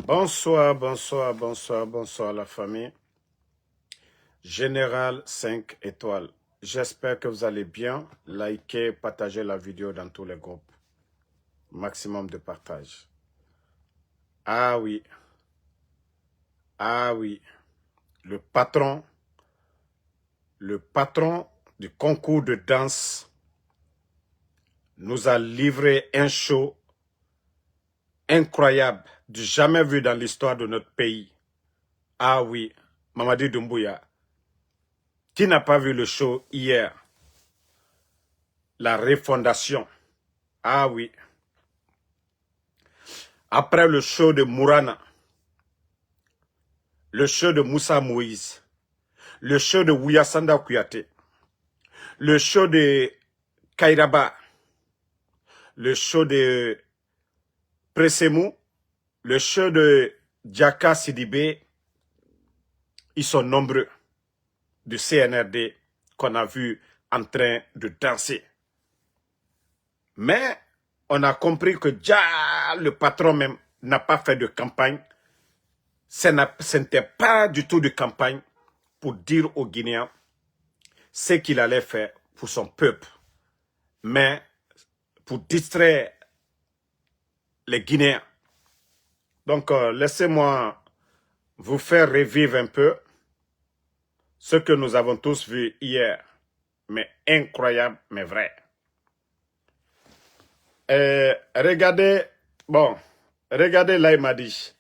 Bonsoir, bonsoir, bonsoir, bonsoir la famille. Général 5 étoiles. J'espère que vous allez bien. Likez, partagez la vidéo dans tous les groupes. Maximum de partage. Ah oui. Ah oui. Le patron du concours de danse nous a livré un show incroyable, du jamais vu dans l'histoire de notre pays. Ah oui, Mamadi Doumbouya. Qui n'a pas vu le show hier? La refondation. Ah oui. Après le show de Mourana, le show de Moussa Moïse, le show de Ouyasanda Kouyaté, le show de Kairaba, le show de Pressemou, le show de Djaka Sidibé, ils sont nombreux du CNRD qu'on a vu en train de danser. Mais on a compris que déjà le patron même n'a pas fait de campagne. Ce n'était pas du tout de campagne pour dire aux Guinéens ce qu'il allait faire pour son peuple, mais pour distraire les Guinéens. Donc, laissez-moi vous faire revivre un peu ce que nous avons tous vu hier, mais incroyable, mais vrai. Regardez, regardez là, il m'a dit.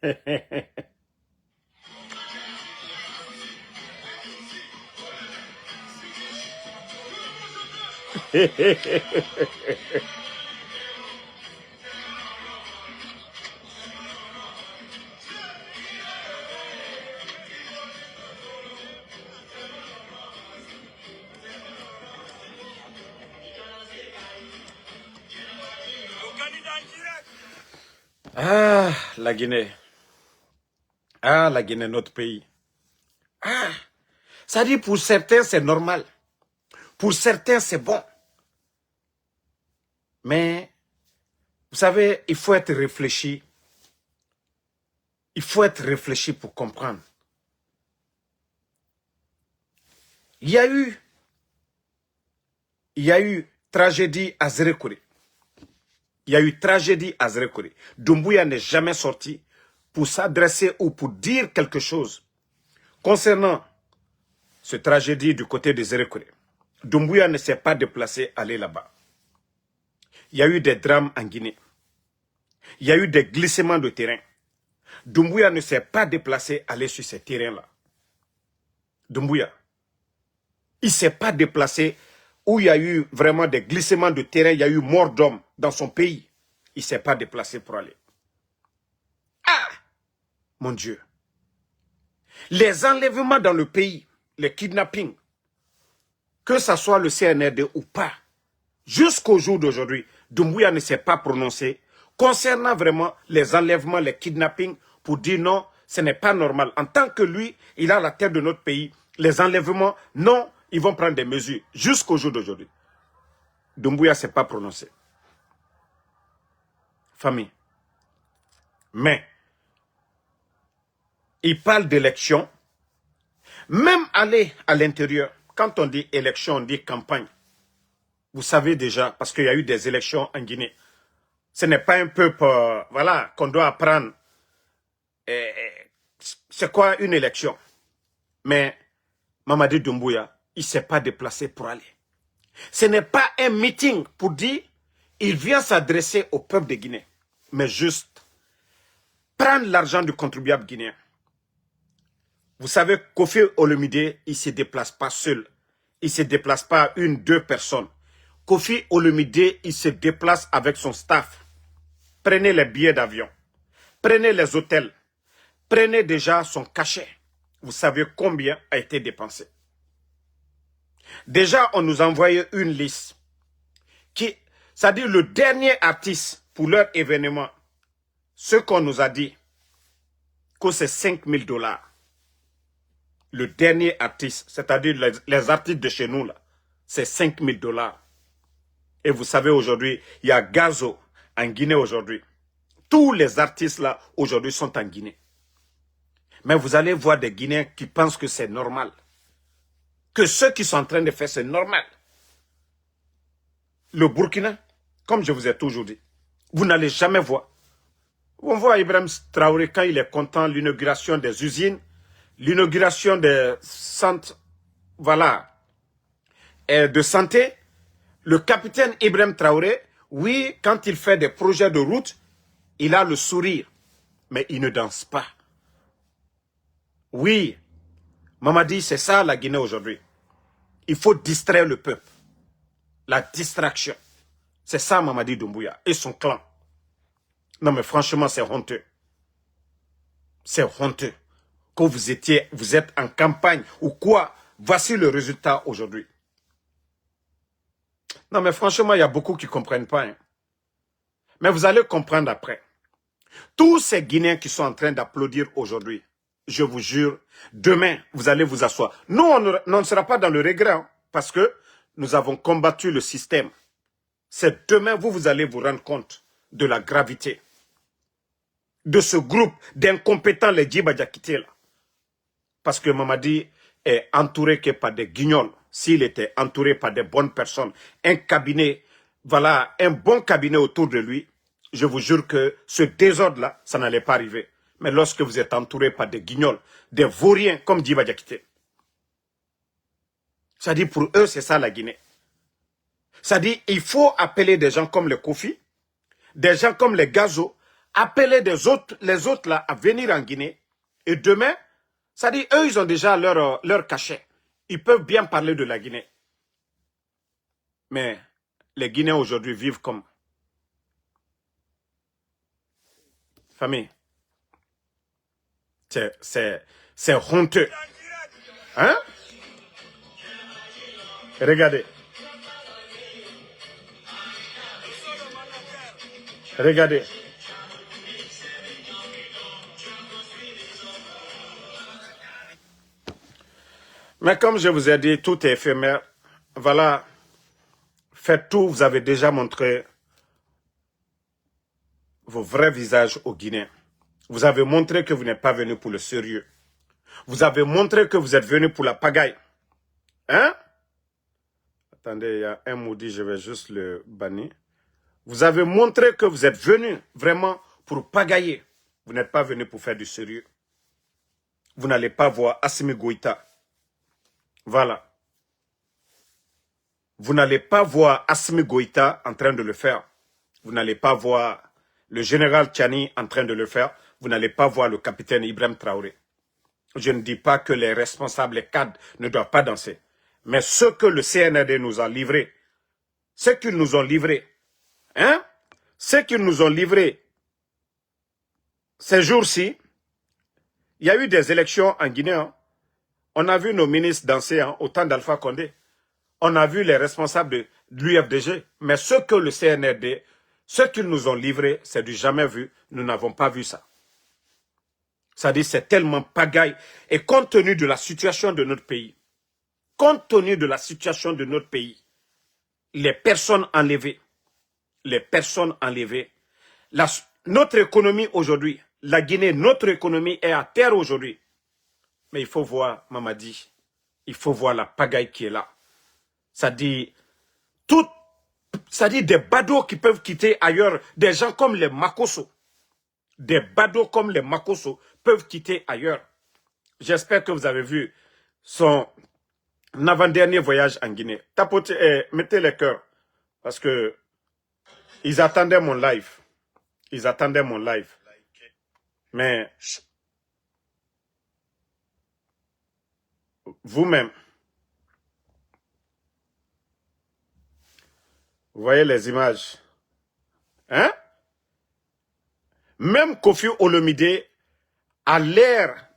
Ah, la Guinée. Ah, la Guinée, notre pays. Ah, ça dit pour certains, c'est normal. Pour certains, c'est bon. Mais, vous savez, il faut être réfléchi. Il faut être réfléchi pour comprendre. Il y a eu tragédie à Zérekore. Il y a eu tragédie à Zérekore. Doumbouya n'est jamais sorti pour s'adresser ou pour dire quelque chose concernant cette tragédie du côté de Zérekore. Doumbouya ne s'est pas déplacé aller là-bas. Il y a eu des drames en Guinée. Il y a eu des glissements de terrain. Doumbouya ne s'est pas déplacé aller sur ces terrains-là. Doumbouya. Il ne s'est pas déplacé où il y a eu vraiment des glissements de terrain, il y a eu mort d'hommes dans son pays. Il ne s'est pas déplacé pour aller. Ah, mon Dieu. Les enlèvements dans le pays, les kidnappings, que ce soit le CNRD ou pas, jusqu'au jour d'aujourd'hui, Doumbouya ne s'est pas prononcé concernant vraiment les enlèvements, les kidnappings, pour dire non, ce n'est pas normal. En tant que lui, il a la tête de notre pays, les enlèvements, non, ils vont prendre des mesures jusqu'au jour d'aujourd'hui. Doumbouya ne s'est pas prononcé. Famille. Mais, il parle d'élection. Même aller à l'intérieur, quand on dit élection, on dit campagne. Vous savez déjà, parce qu'il y a eu des élections en Guinée. Ce n'est pas un peuple, voilà, qu'on doit apprendre. C'est quoi une élection? Mais Mamadi Doumbouya, il ne s'est pas déplacé pour aller. Ce n'est pas un meeting pour dire, il vient s'adresser au peuple de Guinée. Mais juste, prendre l'argent du contribuable guinéen. Vous savez, Kofi Olomide, il ne se déplace pas seul. Il ne se déplace pas une, deux personnes. Kofi Olomide, il se déplace avec son staff. Prenez les billets d'avion. Prenez les hôtels. Prenez déjà son cachet. Vous savez combien a été dépensé. Déjà, on nous a envoyé une liste. C'est-à-dire le dernier artiste pour leur événement. Ce qu'on nous a dit, que c'est 5 000 $. Le dernier artiste, c'est-à-dire les artistes de chez nous, là, c'est 5 000 $. Et vous savez aujourd'hui, il y a Gazo en Guinée aujourd'hui Tous les artistes là, aujourd'hui, sont en Guinée. Mais vous allez voir des Guinéens qui pensent que c'est normal. Que ce qu'ils sont en train de faire, c'est normal. Le Burkina, comme je vous ai toujours dit, vous n'allez jamais voir. On voit Ibrahim Traoré quand il est content, l'inauguration des usines, l'inauguration des centres, voilà, de santé. Le capitaine Ibrahim Traoré, oui, quand il fait des projets de route, il a le sourire, mais il ne danse pas. Oui, Mamadi, c'est ça la Guinée aujourd'hui. Il faut distraire le peuple. La distraction. C'est ça Mamadi Doumbouya et son clan. Non mais franchement, c'est honteux. C'est honteux. Que vous êtes en campagne ou quoi. Voici le résultat aujourd'hui. Non mais franchement, il y a beaucoup qui ne comprennent pas. Hein. Mais vous allez comprendre après. Tous ces Guinéens qui sont en train d'applaudir aujourd'hui, je vous jure, demain, vous allez vous asseoir. Nous, on ne sera pas dans le regret, hein, parce que nous avons combattu le système. C'est demain, vous allez vous rendre compte de la gravité de ce groupe d'incompétents, les Djiba Diakité, là. Parce que Mamadi est entouré que par des guignols. S'il était entouré par des bonnes personnes, un cabinet, voilà, un bon cabinet autour de lui, je vous jure que ce désordre-là, ça n'allait pas arriver. Mais lorsque vous êtes entouré par des guignols, des vauriens comme Djiba Diakité, ça dit pour eux, c'est ça la Guinée. Ça dit, il faut appeler des gens comme les Kofi, des gens comme les Gazo, appeler les autres là à venir en Guinée. Et demain, ça dit, eux, ils ont déjà leur cachet. Ils peuvent bien parler de la Guinée. Mais les Guinéens aujourd'hui vivent comme... Famille, c'est honteux. Hein? Regardez. Regardez. Mais comme je vous ai dit, tout est éphémère. Voilà. Faites tout. Vous avez déjà montré vos vrais visages aux Guinéens. Vous avez montré que vous n'êtes pas venu pour le sérieux. Vous avez montré que vous êtes venu pour la pagaille. Hein? Attendez, il y a un maudit, je vais juste le bannir. Vous avez montré que vous êtes venu vraiment pour pagailler. Vous n'êtes pas venu pour faire du sérieux. Vous n'allez pas voir Assimi Goïta. Voilà. Vous n'allez pas voir Assimi Goïta en train de le faire. Vous n'allez pas voir le général Tchani en train de le faire. Vous n'allez pas voir le capitaine Ibrahim Traoré. Je ne dis pas que les responsables, les cadres ne doivent pas danser. Mais ce que le CNRD nous a livré, ce qu'ils nous ont livré, hein, ce qu'ils nous ont livré ces jours-ci, il y a eu des élections en Guinée. Hein. On a vu nos ministres danser hein, au temps d'Alpha Condé. On a vu les responsables de l'UFDG. Mais ce que le CNRD, ce qu'ils nous ont livré, c'est du jamais vu. Nous n'avons pas vu ça. Ça dit, c'est tellement pagaille. Et compte tenu de la situation de notre pays, les personnes enlevées, notre économie aujourd'hui, la Guinée, notre économie est à terre aujourd'hui. Mais il faut voir, Mamadi, il faut voir la pagaille qui est là. Ça dit des badauds qui peuvent quitter ailleurs, des gens comme les Makosso. Des badauds comme les Makosso peuvent quitter ailleurs. J'espère que vous avez vu son avant-dernier voyage en Guinée. Tapotez, mettez les cœurs. Parce que ils attendaient mon live. Ils attendaient mon live. Mais vous-même, vous voyez les images. Hein? Même Kofi Olomide a l'air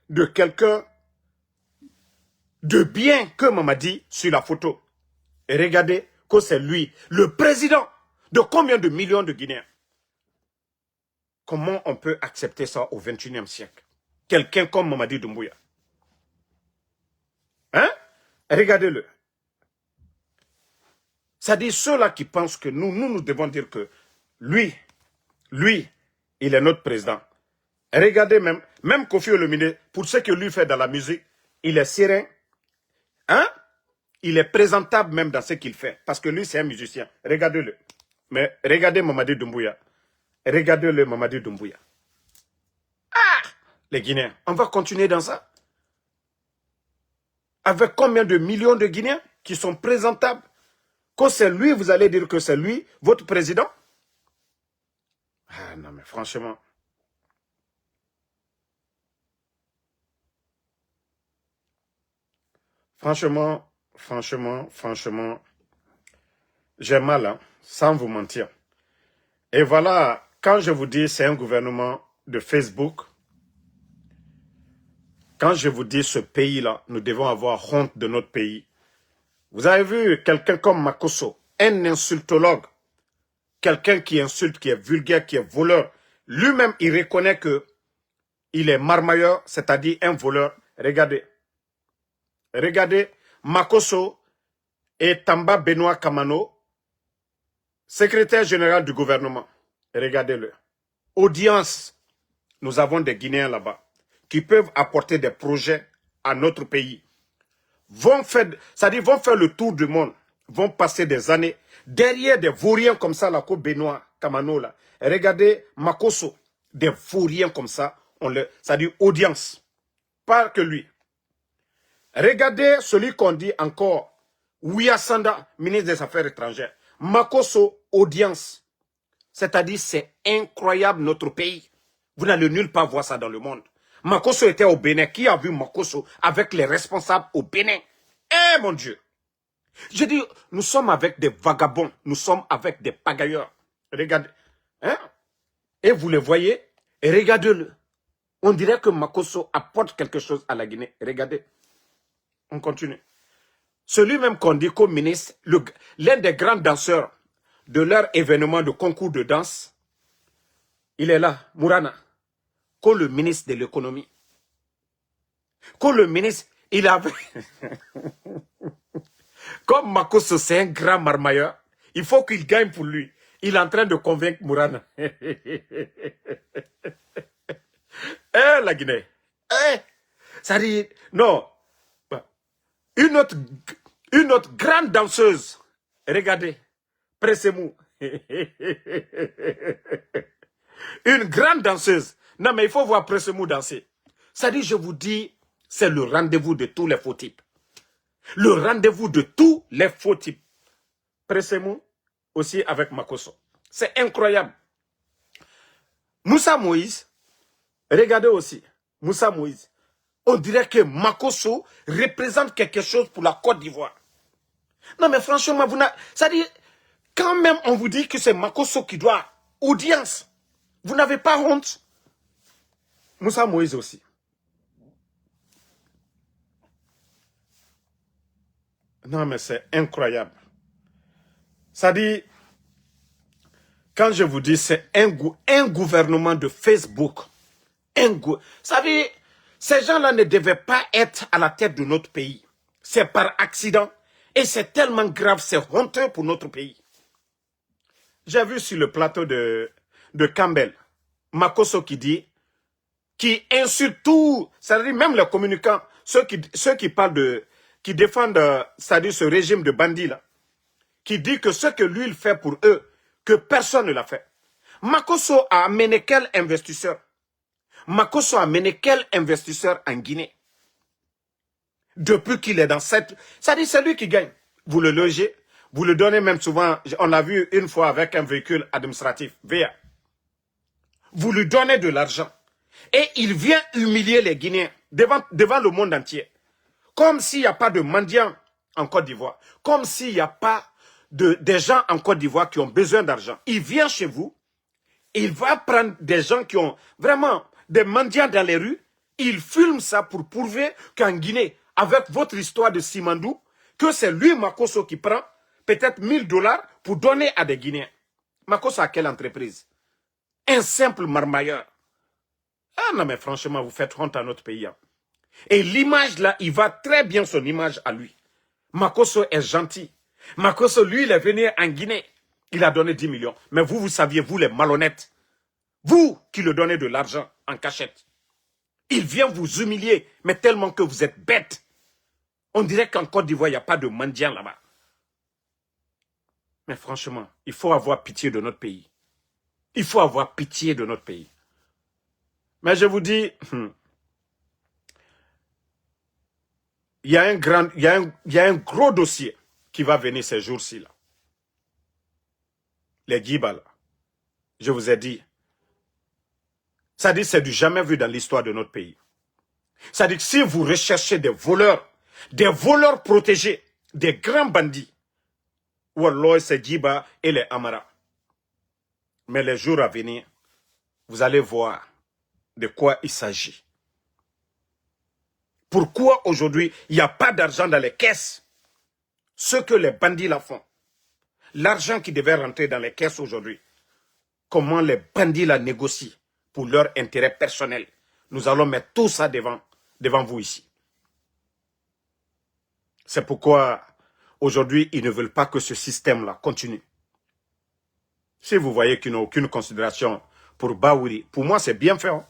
de quelqu'un de bien que Mamadi sur la photo. Et regardez que c'est lui, le président de combien de millions de Guinéens. Comment on peut accepter ça au XXIe siècle? Quelqu'un comme Mamadi Doumbouya. Hein? Regardez-le. Ça dit ceux-là qui pensent que nous devons dire que Lui, il est notre président. Regardez même Kofi Olomide, pour ce que lui fait dans la musique, il est serein. Hein? Il est présentable même dans ce qu'il fait. Parce que lui, c'est un musicien. Regardez-le. Mais regardez Mamadi Doumbouya. Regardez-le Mamadi Doumbouya. Ah! Les Guinéens, on va continuer dans ça. Avec combien de millions de Guinéens qui sont présentables? Quand c'est lui, vous allez dire que c'est lui, votre président? Ah non, mais franchement. Franchement, j'ai mal, hein, sans vous mentir. Et voilà, quand je vous dis c'est un gouvernement de Facebook, quand je vous dis ce pays-là, nous devons avoir honte de notre pays. Vous avez vu quelqu'un comme Makosso, un insultologue, quelqu'un qui insulte, qui est vulgaire, qui est voleur. Lui-même, il reconnaît que il est marmailleur, c'est-à-dire un voleur. Regardez. Regardez, Makosso et Tamba Benoît Kamano, secrétaire général du gouvernement. Regardez-le. Audience, nous avons des Guinéens là-bas qui peuvent apporter des projets à notre pays. C'est-à-dire vont faire le tour du monde, vont passer des années derrière des vauriens comme ça, là, comme Benoît Kamano, là. Regardez Makosso, des vauriens comme ça, c'est-à-dire audience, pas que lui. Regardez celui qu'on dit encore, Ouya Sanda, ministre des Affaires étrangères. Makosso, audience. C'est-à-dire, c'est incroyable notre pays. Vous n'allez nulle part voir ça dans le monde. Makosso était au Bénin. Qui a vu Makosso avec les responsables au Bénin? Eh mon Dieu! Je dis, nous sommes avec des vagabonds. Nous sommes avec des pagailleurs. Regardez. Hein? Et vous le voyez? Et regardez-le. On dirait que Makosso apporte quelque chose à la Guinée. Regardez. On continue. Celui même qu'on dit comme ministre, l'un des grands danseurs de leur événement de concours de danse, il est là, Mourana, comme le ministre de l'économie. Comme le ministre, il avait... Comme Makosso, c'est un grand marmailleur, il faut qu'il gagne pour lui. Il est en train de convaincre Mourana. La Guinée. Ça dit, non. Une autre grande danseuse. Regardez. Pressemou. Une grande danseuse. Non, mais il faut voir Pressemou danser. Ça dit, je vous dis, c'est le rendez-vous de tous les faux types. Le rendez-vous de tous les faux types. Pressemou aussi avec Makosso. C'est incroyable. Moussa Moïse, regardez aussi. Moussa Moïse. On dirait que Makosso représente quelque chose pour la Côte d'Ivoire. Non, mais franchement, ça dit, quand même on vous dit que c'est Makosso qui doit audience, vous n'avez pas honte? Moussa Moïse aussi. Non, mais c'est incroyable. Ça dit, quand je vous dis c'est un gouvernement de Facebook, ça dit, ces gens-là ne devaient pas être à la tête de notre pays. C'est par accident. Et c'est tellement grave, c'est honteux pour notre pays. J'ai vu sur le plateau de Campbell, Makosso qui insulte tout, c'est-à-dire même les communicants, ceux qui parlent qui défendent, c'est-à-dire ce régime de bandits là, qui dit que ce que lui il fait pour eux, que personne ne l'a fait. Makosso a amené quel investisseur? Makosso a amené quel investisseur en Guinée? Depuis qu'il est dans cette... Ça dit, c'est lui qui gagne. Vous le logez, vous le donnez même souvent, on l'a vu une fois avec un véhicule administratif, VA. Vous lui donnez de l'argent. Et il vient humilier les Guinéens devant le monde entier. Comme s'il n'y a pas de mendiants en Côte d'Ivoire. Comme s'il n'y a pas des gens en Côte d'Ivoire qui ont besoin d'argent. Il vient chez vous, il va prendre des gens qui ont vraiment des mendiants dans les rues, il filme ça pour prouver qu'en Guinée, avec votre histoire de Simandou, que c'est lui, Makosso, qui prend peut-être $1000 pour donner à des Guinéens. Makosso a quelle entreprise? Un simple marmailleur. Ah non, mais franchement, vous faites honte à notre pays. Hein. Et l'image là, il va très bien son image à lui. Makosso est gentil. Makosso, lui, il est venu en Guinée. Il a donné 10 millions. Mais vous, vous saviez, vous les malhonnêtes, vous qui le donnez de l'argent en cachette, il vient vous humilier, mais tellement que vous êtes bêtes. On dirait qu'en Côte d'Ivoire, il n'y a pas de mendiants là-bas. Mais franchement, il faut avoir pitié de notre pays. Il faut avoir pitié de notre pays. Mais je vous dis, il y a un gros dossier qui va venir ces jours-ci là. Les Guiba là. Je vous ai dit. Ça dit c'est du jamais vu dans l'histoire de notre pays. Ça dit que si vous recherchez des voleurs protégés, des grands bandits, Wallah, c'est Djiba et les Amara. Mais les jours à venir, vous allez voir de quoi il s'agit. Pourquoi aujourd'hui, il n'y a pas d'argent dans les caisses? Ce que les bandits la font. L'argent qui devait rentrer dans les caisses aujourd'hui. Comment les bandits la négocient pour leur intérêt personnel. Nous allons mettre tout ça devant vous ici. C'est pourquoi aujourd'hui, ils ne veulent pas que ce système-là continue. Si vous voyez qu'ils n'ont aucune considération pour Baouri, pour moi, c'est bien fait. Hein?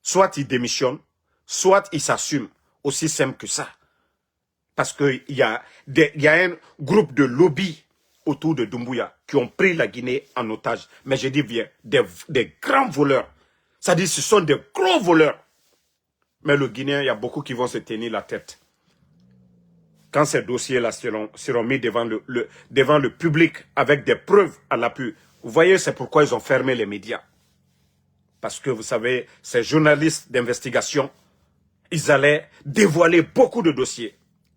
Soit ils démissionnent, soit ils s'assument. Aussi simple que ça. Parce qu'il y a un groupe de lobby autour de Doumbouya qui ont pris la Guinée en otage. Mais je dis bien, des grands voleurs. Ça dit, ce sont des gros voleurs. Mais le Guinéen, il y a beaucoup qui vont se tenir la tête. Quand ces dossiers-là seront mis devant le public avec des preuves à l'appui, vous voyez, c'est pourquoi ils ont fermé les médias. Parce que vous savez, ces journalistes d'investigation, ils allaient dévoiler beaucoup de dossiers.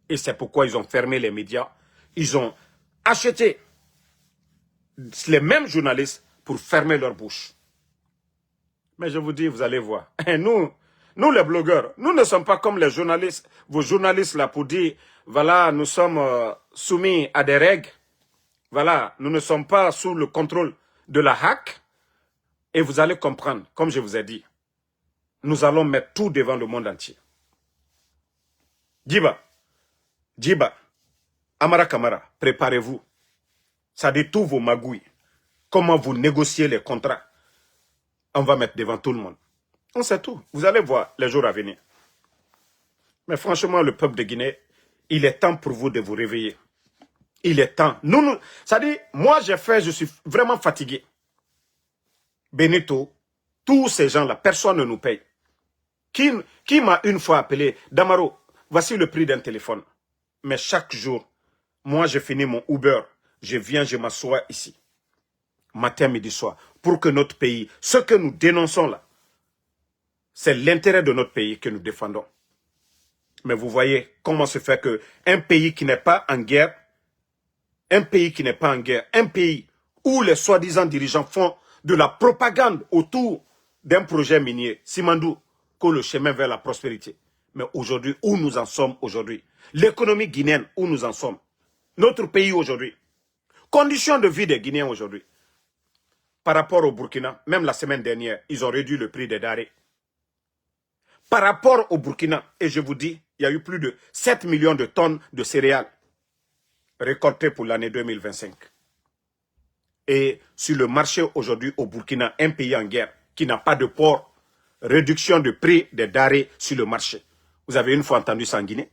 Et c'est pourquoi ils ont fermé les médias. Ils ont acheté les mêmes journalistes pour fermer leur bouche. Mais je vous dis, vous allez voir. Et nous les blogueurs, nous ne sommes pas comme les journalistes, vos journalistes là pour dire, voilà, nous sommes soumis à des règles. Voilà, nous ne sommes pas sous le contrôle de la hack. Et vous allez comprendre, comme je vous ai dit, nous allons mettre tout devant le monde entier. Djiba, Amara Kamara, préparez-vous. Ça dit tous vos magouilles. Comment vous négociez les contrats. On va mettre devant tout le monde. On sait tout. Vous allez voir les jours à venir. Mais franchement, le peuple de Guinée, il est temps pour vous de vous réveiller. Il est temps. Ça dit, moi je suis vraiment fatigué. Benito, tous ces gens-là, personne ne nous paye. Qui m'a une fois appelé, Damaro, voici le prix d'un téléphone. Mais chaque jour, moi je finis mon Uber, je viens, je m'assois ici. Matin, midi, soir. Pour que notre pays, ce que nous dénonçons là, c'est l'intérêt de notre pays que nous défendons. Mais vous voyez comment se fait qu'un pays qui n'est pas en guerre, un pays où les soi-disant dirigeants font de la propagande autour d'un projet minier, Simandou, que le chemin vers la prospérité. Mais aujourd'hui, où nous en sommes aujourd'hui? L'économie guinéenne, où nous en sommes? Notre pays aujourd'hui. Conditions de vie des Guinéens aujourd'hui. Par rapport au Burkina, même la semaine dernière, ils ont réduit le prix des denrées. Par rapport au Burkina, et je vous dis, il y a eu plus de 7 millions de tonnes de céréales récoltées pour l'année 2025. Et sur le marché aujourd'hui au Burkina, un pays en guerre qui n'a pas de port, réduction de prix des denrées sur le marché. Vous avez une fois entendu ça en Guinée?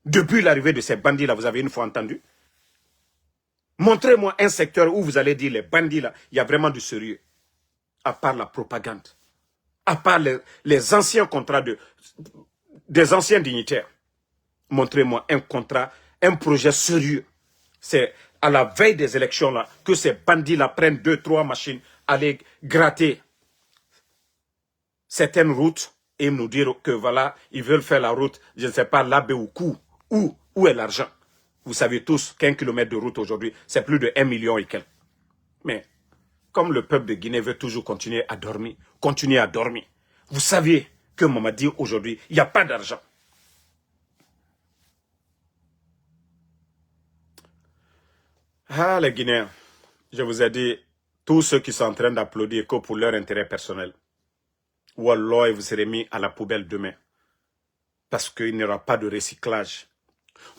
Depuis l'arrivée de ces bandits-là, vous avez une fois entendu? Montrez-moi un secteur où vous allez dire les bandits-là, il y a vraiment du sérieux. À part la propagande. À part les anciens contrats des anciens dignitaires. Montrez-moi un contrat, un projet sérieux. C'est à la veille des élections là que ces bandits-là prennent 2-3 machines, aller gratter certaines routes et nous dire que voilà, ils veulent faire la route, je ne sais pas, Labé-Oukou. Où est l'argent? Vous savez tous qu'un kilomètre de route aujourd'hui, c'est plus de 1 million et quelques. Mais comme le peuple de Guinée veut toujours continuer à dormir, vous savez que Mamadi aujourd'hui, il n'y a pas d'argent. Ah, les Guinéens, je vous ai dit, tous ceux qui sont en train d'applaudir que pour leur intérêt personnel, Wallah, vous serez mis à la poubelle demain. Parce qu'il n'y aura pas de recyclage.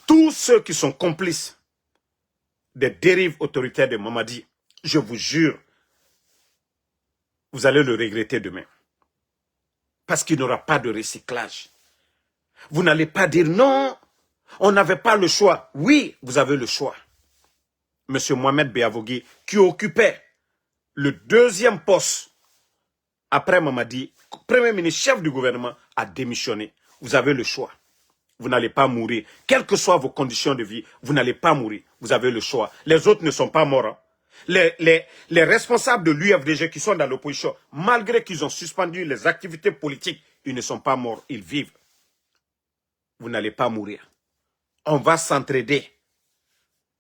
Tous ceux qui sont complices des dérives autoritaires de Mamadi, je vous jure, vous allez le regretter demain. Parce qu'il n'y aura pas de recyclage. Vous n'allez pas dire non, on n'avait pas le choix. Oui, vous avez le choix. Monsieur Mohamed Beavogui, qui occupait le deuxième poste après Mamadi, Premier ministre, chef du gouvernement, a démissionné. Vous avez le choix. Vous n'allez pas mourir. Quelles que soient vos conditions de vie, vous n'allez pas mourir. Vous avez le choix. Les autres ne sont pas morts. Hein. Les responsables de l'UFDG qui sont dans l'opposition, malgré qu'ils ont suspendu les activités politiques, ils ne sont pas morts, ils vivent. Vous n'allez pas mourir. On va s'entraider.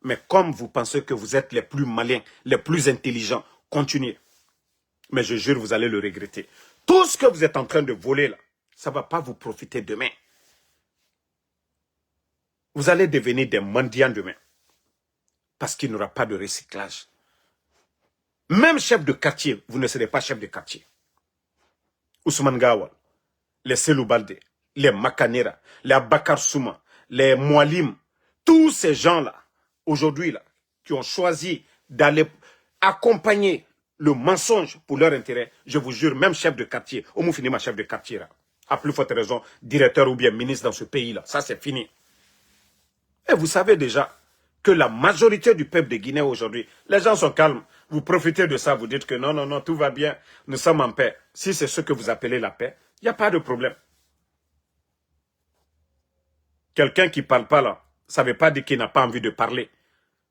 Mais comme vous pensez que vous êtes les plus malins, les plus intelligents, continuez. Mais je jure, vous allez le regretter. Tout ce que vous êtes en train de voler là, ça ne va pas vous profiter demain. Vous allez devenir des mendiants demain. Parce qu'il n'y aura pas de recyclage. Même chef de quartier, vous ne serez pas chef de quartier. Ousmane Gawal, les Selou Baldé, les Makanera, les Abakar Souma, les Moualim, tous ces gens-là, aujourd'hui, là, qui ont choisi d'aller accompagner le mensonge pour leur intérêt, je vous jure, même chef de quartier, au moins fini ma chef de quartier, là, à plus forte raison, directeur ou bien ministre dans ce pays-là, ça c'est fini. Et vous savez déjà que la majorité du peuple de Guinée aujourd'hui, les gens sont calmes. Vous profitez de ça, vous dites que non, non, non, tout va bien, nous sommes en paix. Si c'est ce que vous appelez la paix, il n'y a pas de problème. Quelqu'un qui ne parle pas là, ça ne veut pas dire qu'il n'a pas envie de parler.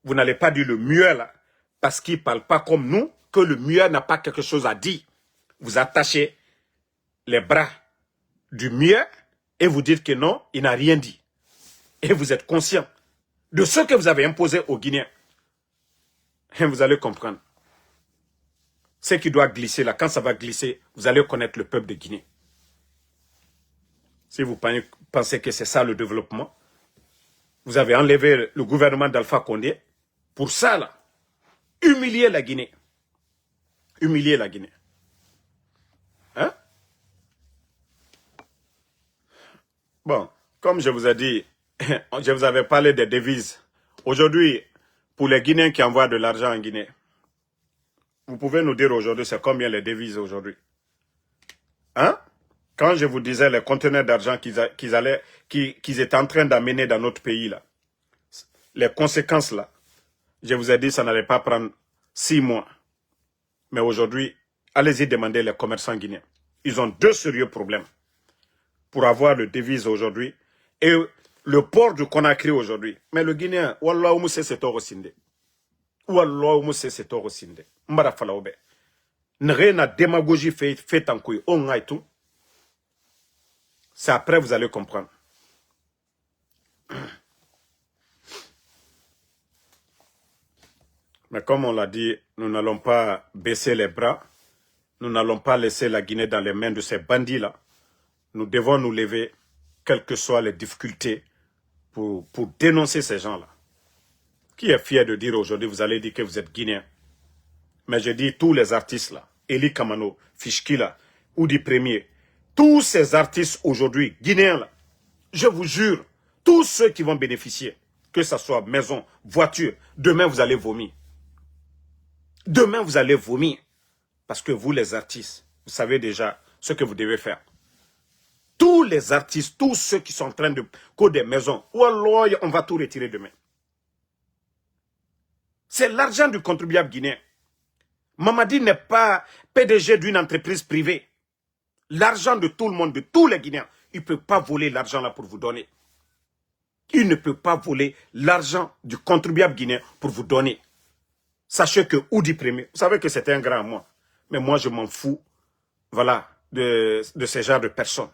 Vous n'allez pas dire le muet là, parce qu'il ne parle pas comme nous, que le muet n'a pas quelque chose à dire. Vous attachez les bras du muet et vous dites que non, il n'a rien dit. Et vous êtes conscient de ce que vous avez imposé aux Guinéens. Et vous allez comprendre. Ce qui doit glisser là, quand ça va glisser, vous allez connaître le peuple de Guinée. Si vous pensez que c'est ça le développement, vous avez enlevé le gouvernement d'Alpha Condé pour ça là, humilier la Guinée. Humilier la Guinée. Hein? Bon, comme je vous ai dit, je vous avais parlé des devises. Aujourd'hui, pour les Guinéens qui envoient de l'argent en Guinée, vous pouvez nous dire aujourd'hui c'est combien les devises aujourd'hui? Hein? Quand je vous disais les conteneurs d'argent qu'ils étaient en train d'amener dans notre pays, là, les conséquences là, je vous ai dit ça n'allait pas prendre 6 mois. Mais aujourd'hui, allez-y demander les commerçants guinéens. Ils ont 2 sérieux problèmes pour avoir le devise aujourd'hui et le port de Conakry aujourd'hui. Mais le Guinéen, Wallah Oumousse c'est tort sinde. Wallah Oumousse c'est tort sinde. Mbara falaobe. N'rena démagogie fait en couille. On a tout. C'est après vous allez comprendre. Mais comme on l'a dit, nous n'allons pas baisser les bras. Nous n'allons pas laisser la Guinée dans les mains de ces bandits-là. Nous devons nous lever, quelles que soient les difficultés, pour dénoncer ces gens-là. Qui est fier de dire aujourd'hui, vous allez dire que vous êtes Guinéen. Mais je dis tous les artistes là, Eli Kamano, Fishki là, Oudi Premier, tous ces artistes aujourd'hui, Guinéens là, je vous jure, tous ceux qui vont bénéficier, que ce soit maison, voiture, demain vous allez vomir. Demain vous allez vomir. Parce que vous les artistes, vous savez déjà ce que vous devez faire. Tous les artistes, tous ceux qui sont en train de coder des maisons, wallah, on va tout retirer demain. C'est l'argent du contribuable guinéen. Mamadi n'est pas PDG d'une entreprise privée. L'argent de tout le monde, de tous les Guinéens, il ne peut pas voler l'argent là pour vous donner. Il ne peut pas voler l'argent du contribuable guinéen pour vous donner. Sachez que Oudi Premier, vous savez que c'était un grand à moi. Mais moi, je m'en fous, voilà, de ce genre de personnes.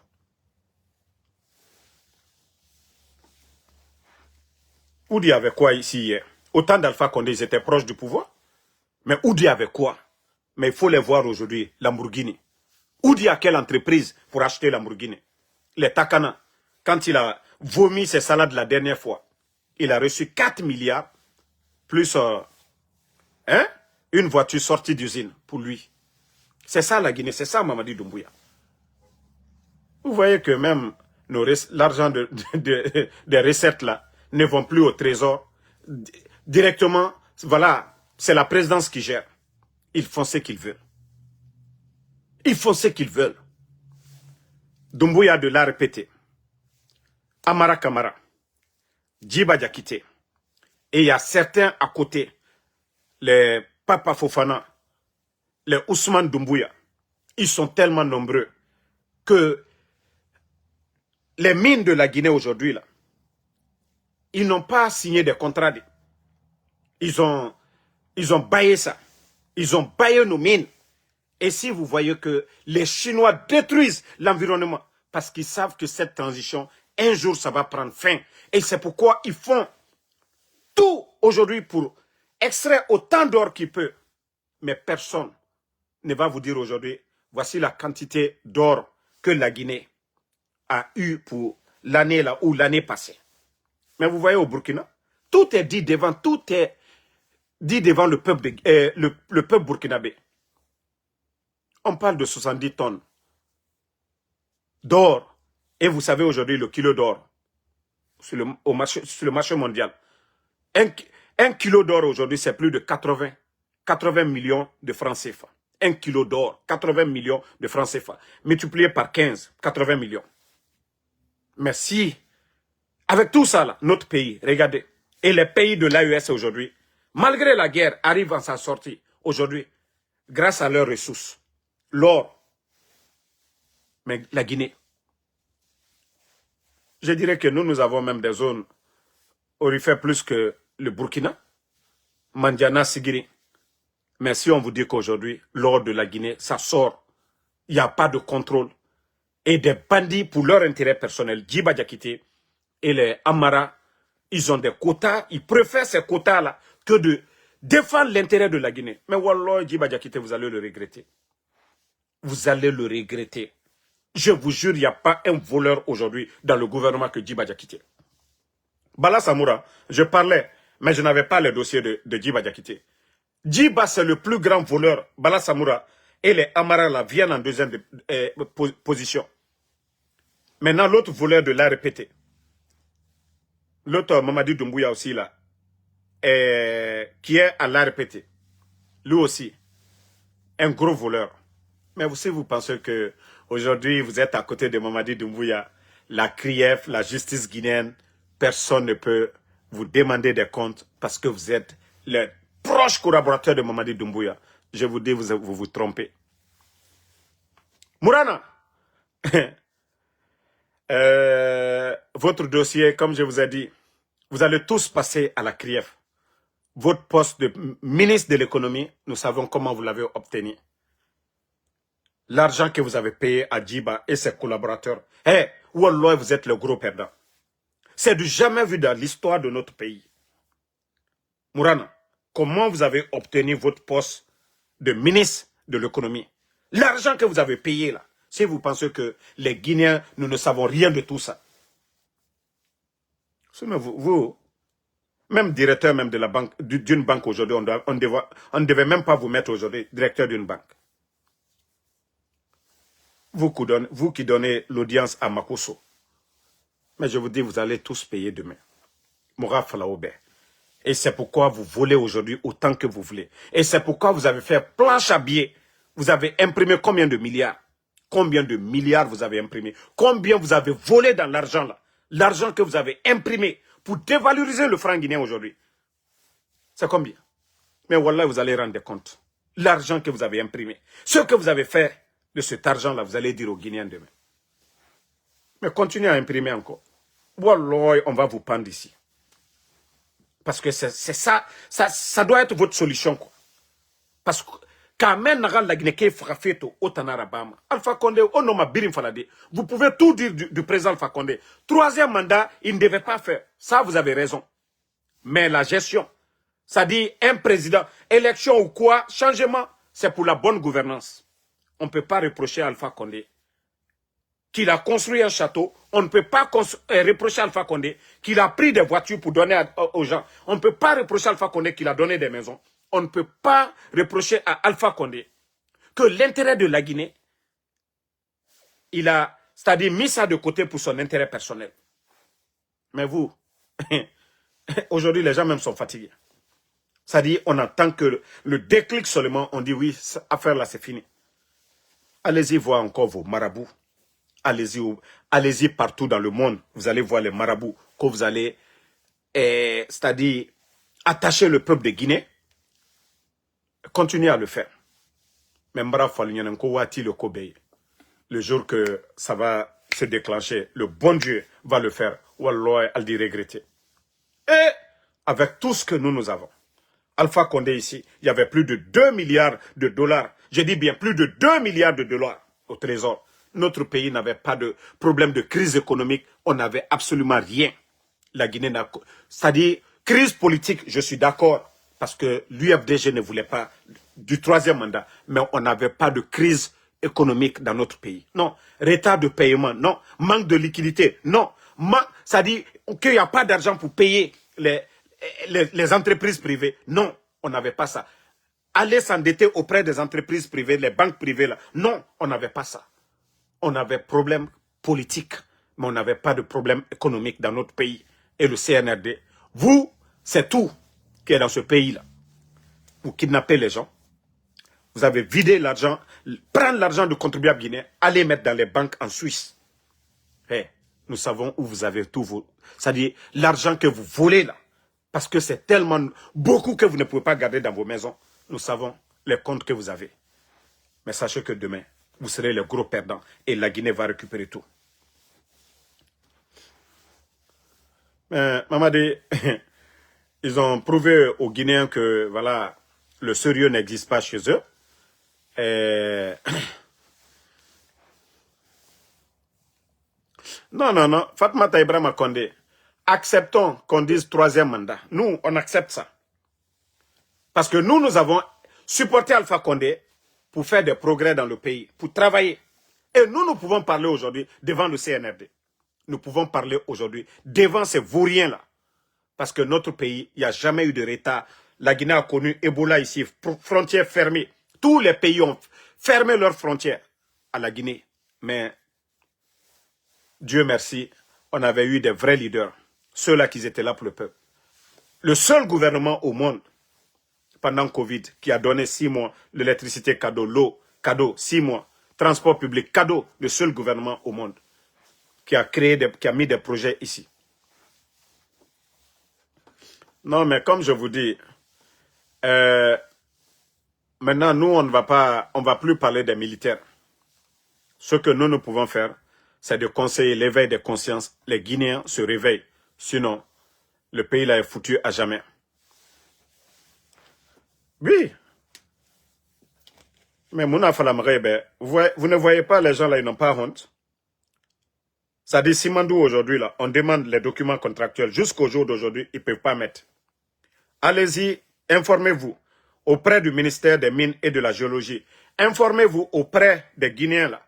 Oudi avait quoi ici hier? Autant d'Alpha Condé, ils étaient proches du pouvoir. Mais Oudi avait quoi? Mais il faut les voir aujourd'hui, Lamborghini. Oudi a quelle entreprise pour acheter Lamborghini? Les Takana. Quand il a vomi ses salades la dernière fois, il a reçu 4 milliards, plus une voiture sortie d'usine pour lui. C'est ça la Guinée, c'est ça Mamadi Doumbouya. Vous voyez que même l'argent des recettes là ne vont plus au trésor. Directement, voilà, C'est la présidence qui gère. Ils font ce qu'ils veulent. Ils font ce qu'ils veulent. Doumbouya de l'a répété. Amara Kamara. Djiba Diakité. Et il y a certains à côté. Les Papa Fofana. Les Ousmane Doumbouya. Ils sont tellement nombreux que les mines de la Guinée aujourd'hui, là, ils n'ont pas signé des contrats. Ils ont baillé ça. Ils ont baillé nos mines. Et si vous voyez que les Chinois détruisent l'environnement, parce qu'ils savent que cette transition, un jour, ça va prendre fin. Et c'est pourquoi ils font tout aujourd'hui pour extraire autant d'or qu'ils peuvent. Mais personne ne va vous dire aujourd'hui, voici la quantité d'or que la Guinée a eu pour l'année là ou l'année passée. Mais vous voyez au Burkina, tout est dit devant le peuple, le peuple burkinabé. On parle de 70 tonnes d'or. Et vous savez aujourd'hui le kilo d'or sur le marché mondial. Un kilo d'or aujourd'hui, c'est plus de 80 millions de francs CFA. Un kilo d'or, 80 millions de francs CFA. Multiplié par 15, 80 millions. Mais si, avec tout ça, là, notre pays, regardez, et les pays de l'AES aujourd'hui, malgré la guerre, arrivent à s'en sortir aujourd'hui, grâce à leurs ressources. L'or, mais la Guinée. Je dirais que nous avons même des zones aurifères plus que le Burkina, Mandiana, Sigiri. Mais si on vous dit qu'aujourd'hui, l'or de la Guinée, ça sort, il n'y a pas de contrôle. Et des bandits pour leur intérêt personnel, Djiba Diakité et les Amara, ils ont des quotas, ils préfèrent ces quotas-là que de défendre l'intérêt de la Guinée. Mais Wallah, Djiba Diakité, vous allez le regretter. Vous allez le regretter. Je vous jure, il n'y a pas un voleur aujourd'hui dans le gouvernement que Djiba Diakité. Bala Samoura, je parlais, mais je n'avais pas le dossier de Djiba Diakité. Djiba, c'est le plus grand voleur. Bala Samoura et les Amara là, viennent en deuxième position. Maintenant, l'autre voleur de l'a répété. L'autre, Mamadi Doumbouya aussi, là, qui est à l'a répété. Lui aussi, un gros voleur. Mais si vous pensez que aujourd'hui vous êtes à côté de Mamadi Doumbouya, la CRIEF, la justice guinéenne, personne ne peut vous demander des comptes parce que vous êtes le proche collaborateur de Mamadi Doumbouya. Je vous dis, vous vous trompez. Mourana, votre dossier, comme je vous ai dit, vous allez tous passer à la CRIEF. Votre poste de ministre de l'économie, nous savons comment vous l'avez obtenu. L'argent que vous avez payé à Djiba et ses collaborateurs. Wallah, vous êtes le gros perdant. C'est du jamais vu dans l'histoire de notre pays. Mourana, comment vous avez obtenu votre poste de ministre de l'économie? L'argent que vous avez payé là, si vous pensez que les Guinéens, nous ne savons rien de tout ça. Vous, même directeur même de la banque, d'une banque aujourd'hui, on ne devait même pas vous mettre aujourd'hui directeur d'une banque. Vous qui donnez l'audience à Makosso. Mais je vous dis, vous allez tous payer demain. Moura Falaoube. Et c'est pourquoi vous volez aujourd'hui autant que vous voulez. Et c'est pourquoi vous avez fait planche à billets. Vous avez imprimé combien de milliards? Combien de milliards vous avez imprimé? Combien vous avez volé dans l'argent là? L'argent que vous avez imprimé pour dévaloriser le franc guinéen aujourd'hui. C'est combien? Mais wallah, vous allez rendre compte. L'argent que vous avez imprimé. Ce que vous avez fait de cet argent-là, vous allez dire aux Guinéens demain. Mais continuez à imprimer encore. Wallah, on va vous prendre ici. Parce que c'est ça, ça doit être votre solution. Quoi. Parce que quand même, la Guinée qui est frappée au Tanarabama, Alpha Condé, on nomme Birim Falade. Vous pouvez tout dire du président Alpha Condé. Troisième mandat, il ne devait pas faire. Ça, vous avez raison. Mais la gestion, ça dit un président, élection ou quoi, changement, c'est pour la bonne gouvernance. On ne peut pas reprocher à Alpha Condé qu'il a construit un château. On ne peut pas reprocher à Alpha Condé qu'il a pris des voitures pour donner aux gens. On ne peut pas reprocher à Alpha Condé qu'il a donné des maisons. On ne peut pas reprocher à Alpha Condé que l'intérêt de la Guinée, il a, c'est-à-dire mis ça de côté pour son intérêt personnel. Mais vous, aujourd'hui, les gens même sont fatigués. C'est-à-dire, on attend que le déclic seulement, on dit oui, cette affaire-là, c'est fini. Allez-y voir encore vos marabouts. Allez-y partout dans le monde. Vous allez voir les marabouts que vous allez, c'est-à-dire, attacher le peuple de Guinée. Continuez à le faire. Mais le jour que ça va se déclencher, le bon Dieu va le faire. Wallah, elle dit regretter. Et avec tout ce que nous avons, Alpha Condé ici, il y avait plus de 2 milliards de dollars. Je dis bien plus de 2 milliards de dollars au trésor. Notre pays n'avait pas de problème de crise économique. On n'avait absolument rien. La Guinée n'a... C'est-à-dire, crise politique, je suis d'accord. Parce que l'UFDG ne voulait pas du troisième mandat. Mais on n'avait pas de crise économique dans notre pays. Non. Retard de paiement, non. Manque de liquidité, non. C'est-à-dire qu'il n'y a pas d'argent pour payer les entreprises privées. Non, on n'avait pas ça. Aller s'endetter auprès des entreprises privées, les banques privées, là. Non, on n'avait pas ça. On avait problème politique, mais on n'avait pas de problème économique dans notre pays. Et le CNRD, vous, c'est tout qui est dans ce pays-là. Vous kidnappez les gens. Vous avez vidé l'argent, prendre l'argent du contribuable guinéen, aller mettre dans les banques en Suisse. Hey, nous savons où vous avez tout vos... C'est-à-dire l'argent que vous volez là. Parce que c'est tellement beaucoup que vous ne pouvez pas garder dans vos maisons. Nous savons les comptes que vous avez. Mais sachez que demain, vous serez les gros perdants et la Guinée va récupérer tout. Mamadi, ils ont prouvé aux Guinéens que voilà, le sérieux n'existe pas chez eux. Et... Non. Fatoumata Ibrahima Condé, acceptons qu'on dise troisième mandat. Nous, on accepte ça. Parce que nous avons supporté Alpha Condé pour faire des progrès dans le pays, pour travailler. Et nous pouvons parler aujourd'hui devant le CNRD. Nous pouvons parler aujourd'hui devant ces vauriens-là. Parce que notre pays, il n'y a jamais eu de retard. La Guinée a connu Ebola ici, frontières fermées. Tous les pays ont fermé leurs frontières à la Guinée. Mais, Dieu merci, on avait eu des vrais leaders. Ceux-là qui étaient là pour le peuple. Le seul gouvernement au monde, pendant Covid, qui a donné 6 mois l'électricité cadeau, l'eau cadeau, 6 mois, transport public cadeau, le seul gouvernement au monde qui a créé, qui a mis des projets ici. Non, mais comme je vous dis, maintenant, nous, on ne va plus parler des militaires. Ce que nous pouvons faire, c'est de conseiller l'éveil des consciences. Les Guinéens se réveillent. Sinon, le pays là est foutu à jamais. Oui. Mais Mouna Falamrebe, vous ne voyez pas les gens là, ils n'ont pas honte. Ça dit Simandou aujourd'hui là, on demande les documents contractuels. Jusqu'au jour d'aujourd'hui, ils ne peuvent pas mettre. Allez-y, informez-vous auprès du ministère des Mines et de la Géologie. Informez-vous auprès des Guinéens là.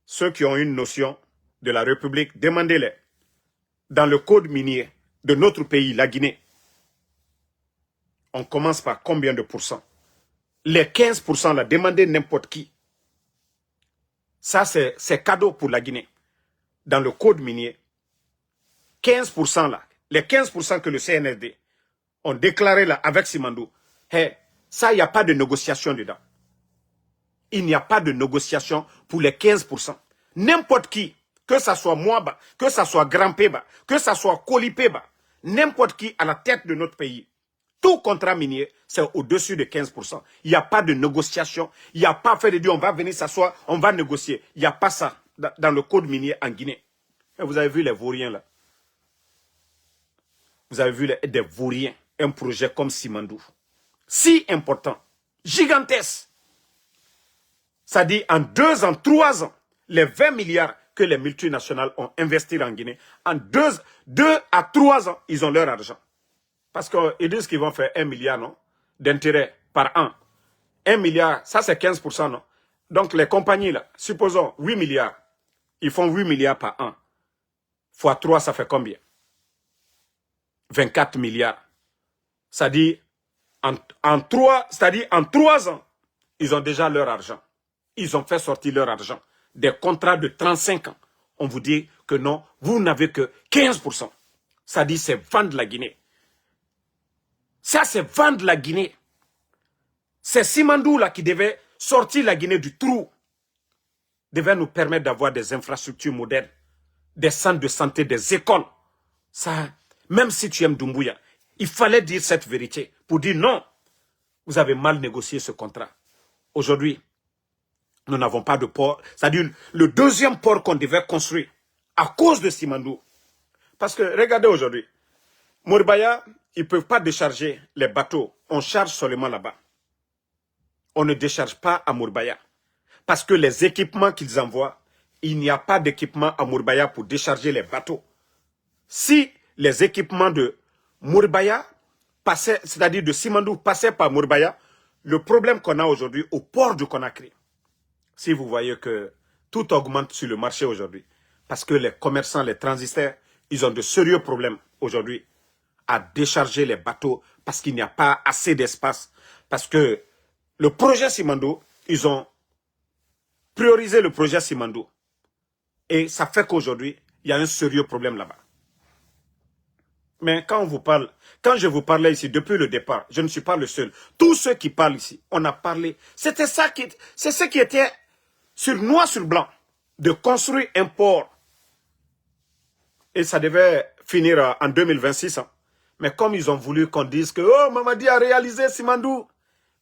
Ceux qui ont une notion de la République, demandez-les. Dans le code minier de notre pays, la Guinée, on commence par combien de pourcents? Les 15% là, demandez n'importe qui. Ça, c'est cadeau pour la Guinée. Dans le code minier, 15% là, les 15% que le CNRD ont déclaré là avec Simandou, hey, ça, il n'y a pas de négociation dedans. Il n'y a pas de négociation pour les 15%. N'importe qui, que ça soit Mwaba, que ça soit Grand Péba, que ça soit Koli Péba, n'importe qui à la tête de notre pays, tout contrat minier, c'est au-dessus de 15%. Il n'y a pas de négociation. Il n'y a pas fait de dire on va venir s'asseoir, on va négocier. Il n'y a pas ça dans le code minier en Guinée. Et vous avez vu les vauriens là. Vous avez vu des vauriens. Un projet comme Simandou. Si important. Gigantesque. Ça dit en 2 ans, 3 ans, les 20 milliards que les multinationales ont investi en Guinée, en 2 à 3 ans, ils ont leur argent. Parce qu'ils disent qu'ils vont faire 1 milliard, non, d'intérêt par an. 1 milliard, ça c'est 15%, non. Donc les compagnies, là, supposons 8 milliards, ils font 8 milliards par an. Fois 3, ça fait combien? 24 milliards. Ça dit, en 3 ans, ils ont déjà leur argent. Ils ont fait sortir leur argent. Des contrats de 35 ans. On vous dit que non, vous n'avez que 15%. Ça dit, c'est vendre la Guinée. Ça, c'est vendre la Guinée. C'est Simandou là qui devait sortir la Guinée du trou. Devait nous permettre d'avoir des infrastructures modernes, des centres de santé, des écoles. Ça, même si tu aimes Doumbouya, il fallait dire cette vérité pour dire non, vous avez mal négocié ce contrat. Aujourd'hui, nous n'avons pas de port. C'est-à-dire le deuxième port qu'on devait construire à cause de Simandou. Parce que, regardez aujourd'hui, Mourbaya, ils ne peuvent pas décharger les bateaux. On charge seulement là-bas. On ne décharge pas à Mourbaya. Parce que les équipements qu'ils envoient, il n'y a pas d'équipement à Mourbaya pour décharger les bateaux. Si les équipements de Mourbaya passaient, c'est-à-dire de Simandou, passaient par Mourbaya, le problème qu'on a aujourd'hui au port de Conakry, si vous voyez que tout augmente sur le marché aujourd'hui, parce que les commerçants, les transitaires, ils ont de sérieux problèmes aujourd'hui à décharger les bateaux parce qu'il n'y a pas assez d'espace. Parce que le projet Simandou, ils ont priorisé le projet Simandou. Et ça fait qu'aujourd'hui, il y a un sérieux problème là-bas. Mais quand je vous parlais ici depuis le départ, je ne suis pas le seul. Tous ceux qui parlent ici, on a parlé. C'est ce qui était sur noir sur blanc, de construire un port. Et ça devait finir en 2026. Hein. Mais comme ils ont voulu qu'on dise que oh, Mamadi a réalisé Simandou,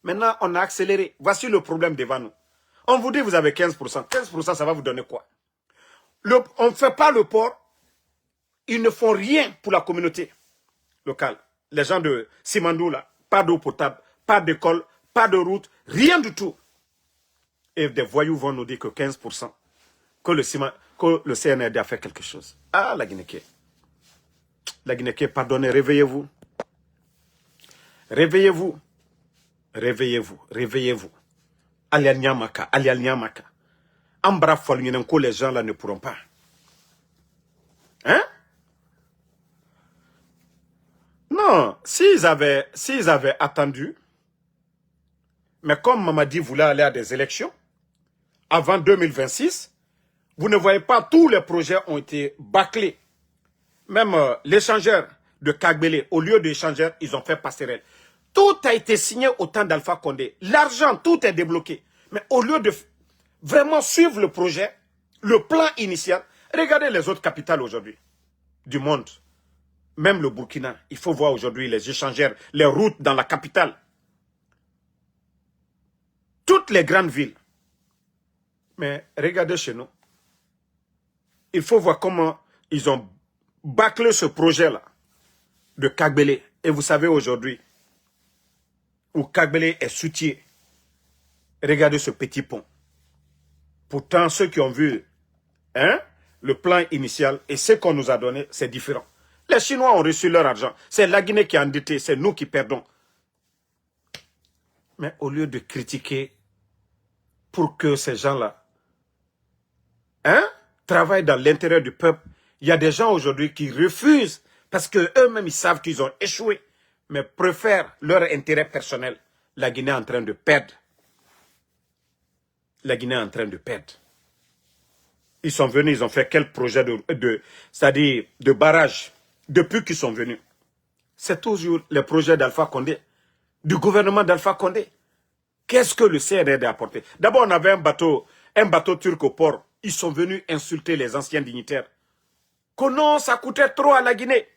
maintenant on a accéléré. Voici le problème devant nous. On vous dit vous avez 15%. 15%, ça va vous donner quoi? On ne fait pas le port. Ils ne font rien pour la communauté locale. Les gens de Simandou, là, pas d'eau potable, pas d'école, pas de route, rien du tout. Et des voyous vont nous dire que 15%, que le CNRD a fait quelque chose. Ah, la Guinée-Ké. La Guinée-Ké, pardonnez, réveillez-vous. Réveillez-vous. Réveillez-vous. Réveillez-vous. Alial Nyamaka, Alial Nyamaka. Ambra Folnyenenko, les gens là ne pourront pas. Hein? Non, s'ils avaient attendu, mais comme Mamadi voulait aller à des élections, avant 2026, vous ne voyez pas, tous les projets ont été bâclés. Même l'échangeur de Kagbele, au lieu de l'échangeur, ils ont fait passerelle. Tout a été signé au temps d'Alpha Condé. L'argent, tout est débloqué. Mais au lieu de vraiment suivre le projet, le plan initial, regardez les autres capitales aujourd'hui du monde. Même le Burkina, il faut voir aujourd'hui les échangeurs, les routes dans la capitale. Toutes les grandes villes. Mais regardez chez nous. Il faut voir comment ils ont bâclé ce projet-là de Kagbele. Et vous savez aujourd'hui, où Kagbele est soutien. Regardez ce petit pont. Pourtant, ceux qui ont vu le plan initial et ce qu'on nous a donné, c'est différent. Les Chinois ont reçu leur argent. C'est la Guinée qui est endettée, c'est nous qui perdons. Mais au lieu de critiquer pour que ces gens-là travaillent dans l'intérêt du peuple, il y a des gens aujourd'hui qui refusent parce qu'eux-mêmes ils savent qu'ils ont échoué, mais préfèrent leur intérêt personnel. La Guinée est en train de perdre. La Guinée est en train de perdre. Ils sont venus, ils ont fait quel projet c'est-à-dire de barrage depuis qu'ils sont venus. C'est toujours les projets d'Alpha Condé, du gouvernement d'Alpha Condé. Qu'est-ce que le CNRD a apporté? D'abord, on avait un bateau turc au port. Ils sont venus insulter les anciens dignitaires. Que non, ça coûtait trop à la Guinée.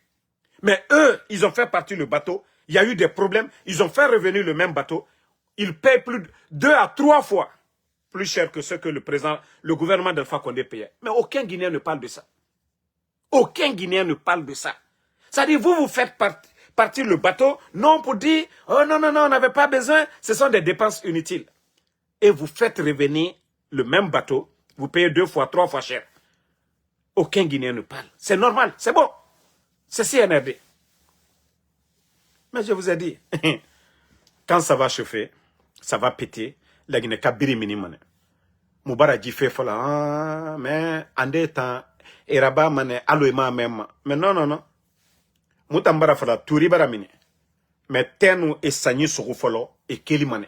Mais eux, ils ont fait partir le bateau. Il y a eu des problèmes. Ils ont fait revenir le même bateau. Ils payent plus de 2 à 3 fois plus cher que ce que le gouvernement d'Alpha Condé payait. Mais aucun Guinéen ne parle de ça. Aucun Guinéen ne parle de ça. C'est-à-dire, vous faites partir le bateau, non pour dire, oh non, non, non, on n'avait pas besoin, ce sont des dépenses inutiles. Et vous faites revenir le même bateau, vous payez 2 fois, 3 fois cher. Aucun Guinéen ne parle. C'est normal, c'est bon. C'est CNRD. Mais je vous ai dit, quand ça va chauffer, ça va péter, la Guinée kabiri minimane. Moubara fait fola, mais en des temps, Eraba mane aloima même. Mais non, non, non. Moutambara fola, touri baramine. Mais tenu et sanyi sogo folo et kelimane.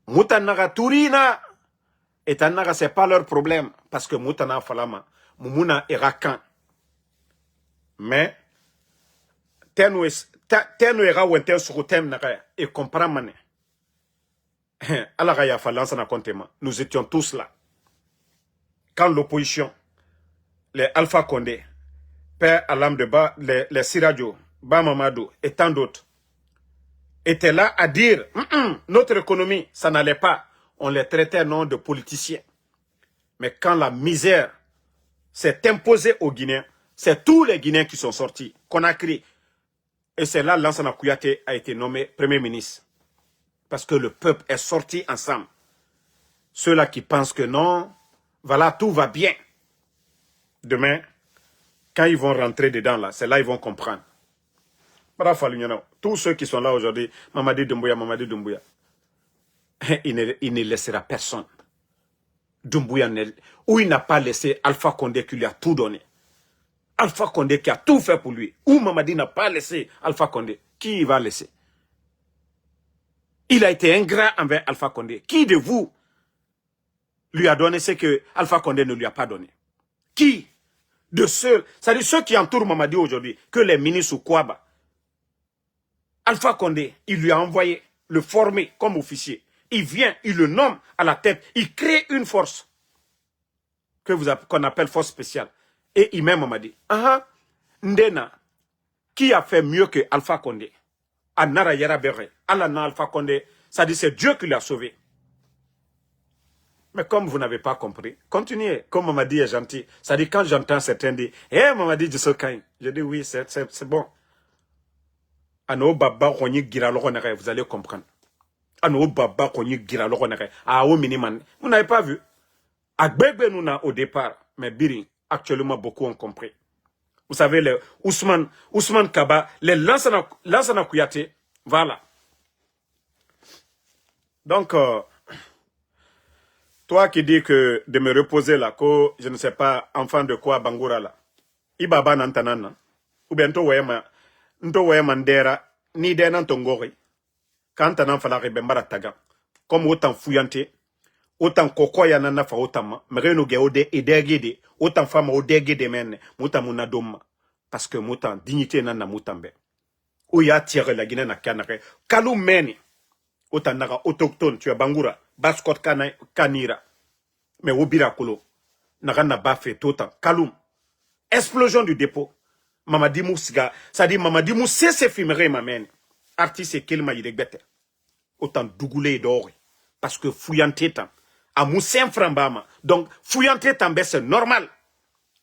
Moutanaga tourina. Et tanaga, c'est pas leur problème. Parce que moutana falama, moumouna irakan. Mais, tenu era wenten sur tem naga et comprend mané. Allah ya falance na comptement. Nous étions tous là. Quand l'opposition, les Alpha Condé, Père Alam de Ba, les Siradio, Ba Mamadou et tant d'autres, étaient là à dire notre économie, ça n'allait pas. On les traitait non de politiciens. Mais quand la misère s'est imposée aux Guinéens, c'est tous les Guinéens qui sont sortis. Conakry. Et c'est là Lansana Kouyaté a été nommé Premier ministre. Parce que le peuple est sorti ensemble. Ceux-là qui pensent que non, voilà, tout va bien. Demain, quand ils vont rentrer dedans, là, c'est là qu'ils vont comprendre. Tous ceux qui sont là aujourd'hui, Mamadi Doumbouya, il ne laissera personne. Doumbouya, où il n'a pas laissé Alpha Condé qui lui a tout donné. Alpha Condé qui a tout fait pour lui. Où Mamadi n'a pas laissé Alpha Condé. Qui il va laisser? Il a été ingrat envers Alpha Condé. Qui de vous lui a donné ce que Alpha Condé ne lui a pas donné? Qui de ceux, c'est-à-dire ceux qui entourent Mamadi aujourd'hui, que les ministres ou Kouaba, Alpha Condé, il lui a envoyé le former comme officier. Il vient, il le nomme à la tête, il crée une force qu'on appelle force spéciale. Et il met Mamadi. Ndena, qui a fait mieux que Alpha Condé? Anara Yara Bere, Alana Alpha Condé, ça dit c'est Dieu qui l'a sauvé. Mais comme vous n'avez pas compris, continuez. Comme Mamadi est gentil, ça dit quand j'entends certains dire, Mamadi Djisokain, je dis oui, c'est bon. Ano baba konyi gira lokonere, vous allez comprendre. Ano baba konyi gira lokonere, au miniman. Vous n'avez pas vu? Agbegbe nous au départ, mais Biri, actuellement beaucoup ont compris. Vous savez, les Ousmane Kaba, les Lansana Kouyaté, voilà. Donc, toi qui dis que de me reposer là, que je ne sais pas, enfant de quoi, Bangoura là, Ibaba Nantanana, ou bien Nto Ndera, ni de Nantongori, quand on fala rebembara taga, comme autant fouillanté, autant kokoya nana fa autant, mais nous geode et degede, autant femme au degede men, mouta munadoma, parce que moutan, dignité nana moutambe. Ou ya tiré la Guinée na kanare, kalou meni, autant naga autochtone, tu es Bangoura, Baskot Kanira, mais Obira Kolo, naga na bafé totan, kaloum, explosion du dépôt. Mamadi Moussiga, ça dit Mamadi Moussé se filmerait ma mène. Artiste et Kelma Yidegbete. Autant dougoulé d'or. Parce que fouillanté tant. À Moussé Frambama. Donc, fouillanté tant, c'est normal.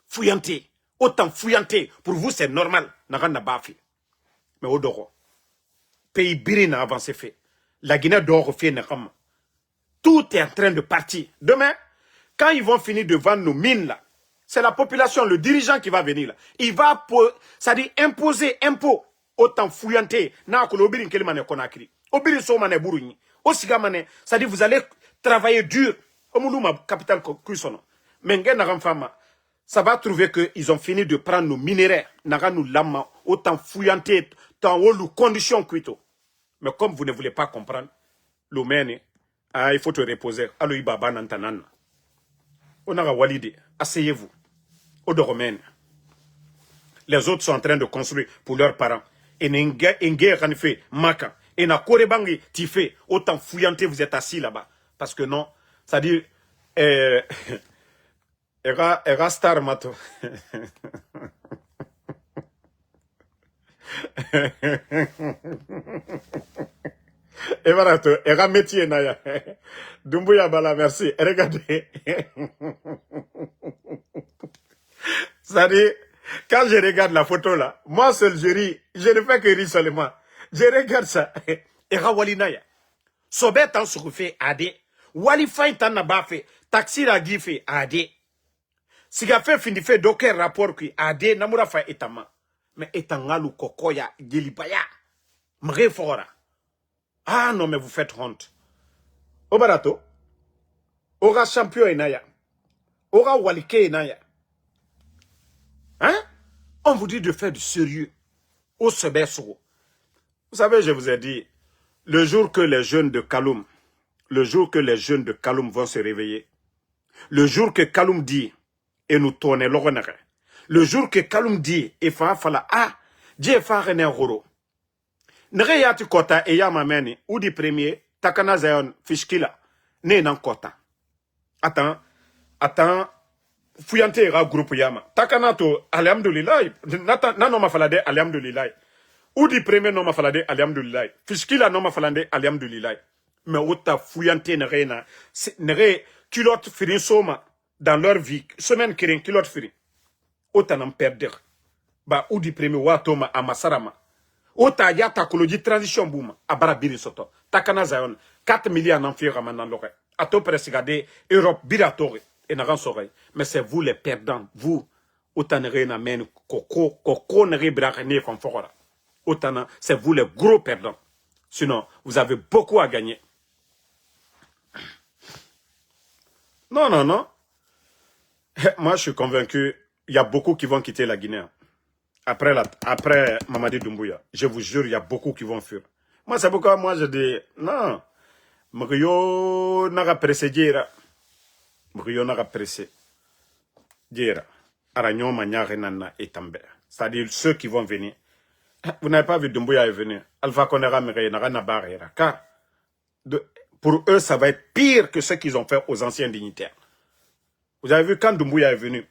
Fouillanté. Autant fouillanté. Pour vous, c'est normal. N'a n'a bafi. Mais au doro. Pays Biri n'a avancé fait. La Guinée d'or fait n'a. Tout est en train de partir. Demain, quand ils vont finir de vendre nos mines là, c'est la population, le dirigeant qui va venir là. Il va, ça dit, imposer impôt autant fouillanté. Na ko l'obiri nkeli mane Conakry. Obiri so mane Buruni. Osiga mane, ça dit, vous allez travailler dur. Omuluma capital kuisono. Mengen na fama. Ça va trouver qu'ils ont fini de prendre nos minéraux. Naga nous lama autant fouillanté, tant haut conditions kuito. Mais comme vous ne voulez pas comprendre, l'omene, il faut te reposer. Alo ibaba nantanana. Onaga walide, asseyez-vous. Odoromène. Les autres sont en train de construire pour leurs parents. Et n'engé fait maka. Et na korebangi tifé. Autant fouillanté, vous êtes assis là-bas. Parce que non, ça dit, era star mato. Et voilà, era métier naya. Doumbouya bala, merci. Regardez. Ça dit, quand je regarde la photo là, moi seul je ris, je ne fais que rire seulement. Je regarde ça. Et Rawalinaya. Sobet en fait ade. Wali fain tan na fait. Taxi la fait ade. Siga fait fini fait d'aucun rapport qui ade namura fa etama. Mais etangalu kokoya gelibaya. Mre fora. Ah non mais vous faites honte. Obarato. Ora champion enaya. Ora walike enaya. Hein? On vous dit de faire du sérieux au Sebesso. Vous savez, je vous ai dit, le jour que les jeunes de Kaloum, vont se réveiller, le jour que Kaloum dit, et nous tournons l'oronere, le jour que Kaloum dit, et fala, Dieu fare ne horo. Nere yati kota e yama meni, ou di premier, takana zayon fishkila, ne nan kota. Attends, fuyante ra groupe yama. Takana to, alhamdulillah, nan ma falade, alhamdulillah. Ou di premier non ma falade, alhamdulillah. Fishkila non ma falade, alhamdulillah. Mais outa fuyante nere na, nere culotte firin soma, dans leur vie, semaine kirin culotte firin. Outa nan perder. Ba ou di premier watoma amasarama. Ota ya takoloji transition boom abara biri soto takana zayon 4 milliards en fira manan lore ato presigade Europe biratore et naran soreil mais c'est vous les perdants vous otanere na men koko nere brahane fonfora otana c'est vous les gros perdants sinon vous avez beaucoup à gagner. Non moi je suis convaincu il y a beaucoup qui vont quitter la Guinée. Après Mamadi Doumbouya, je vous jure, il y a beaucoup qui vont fuir. Moi, c'est pourquoi moi je dis, non, Mrio n'a pressé Djera. Mrio n'a pressé Djera. Aragnon, Magnare, Nana et Tamber. C'est-à-dire ceux qui vont venir. Vous n'avez pas vu Doumbouya est venu. Alpha Konera, Mire, Nara, Nabarera. Car pour eux, ça va être pire que ce qu'ils ont fait aux anciens dignitaires. Vous avez vu quand Doumbouya est venu.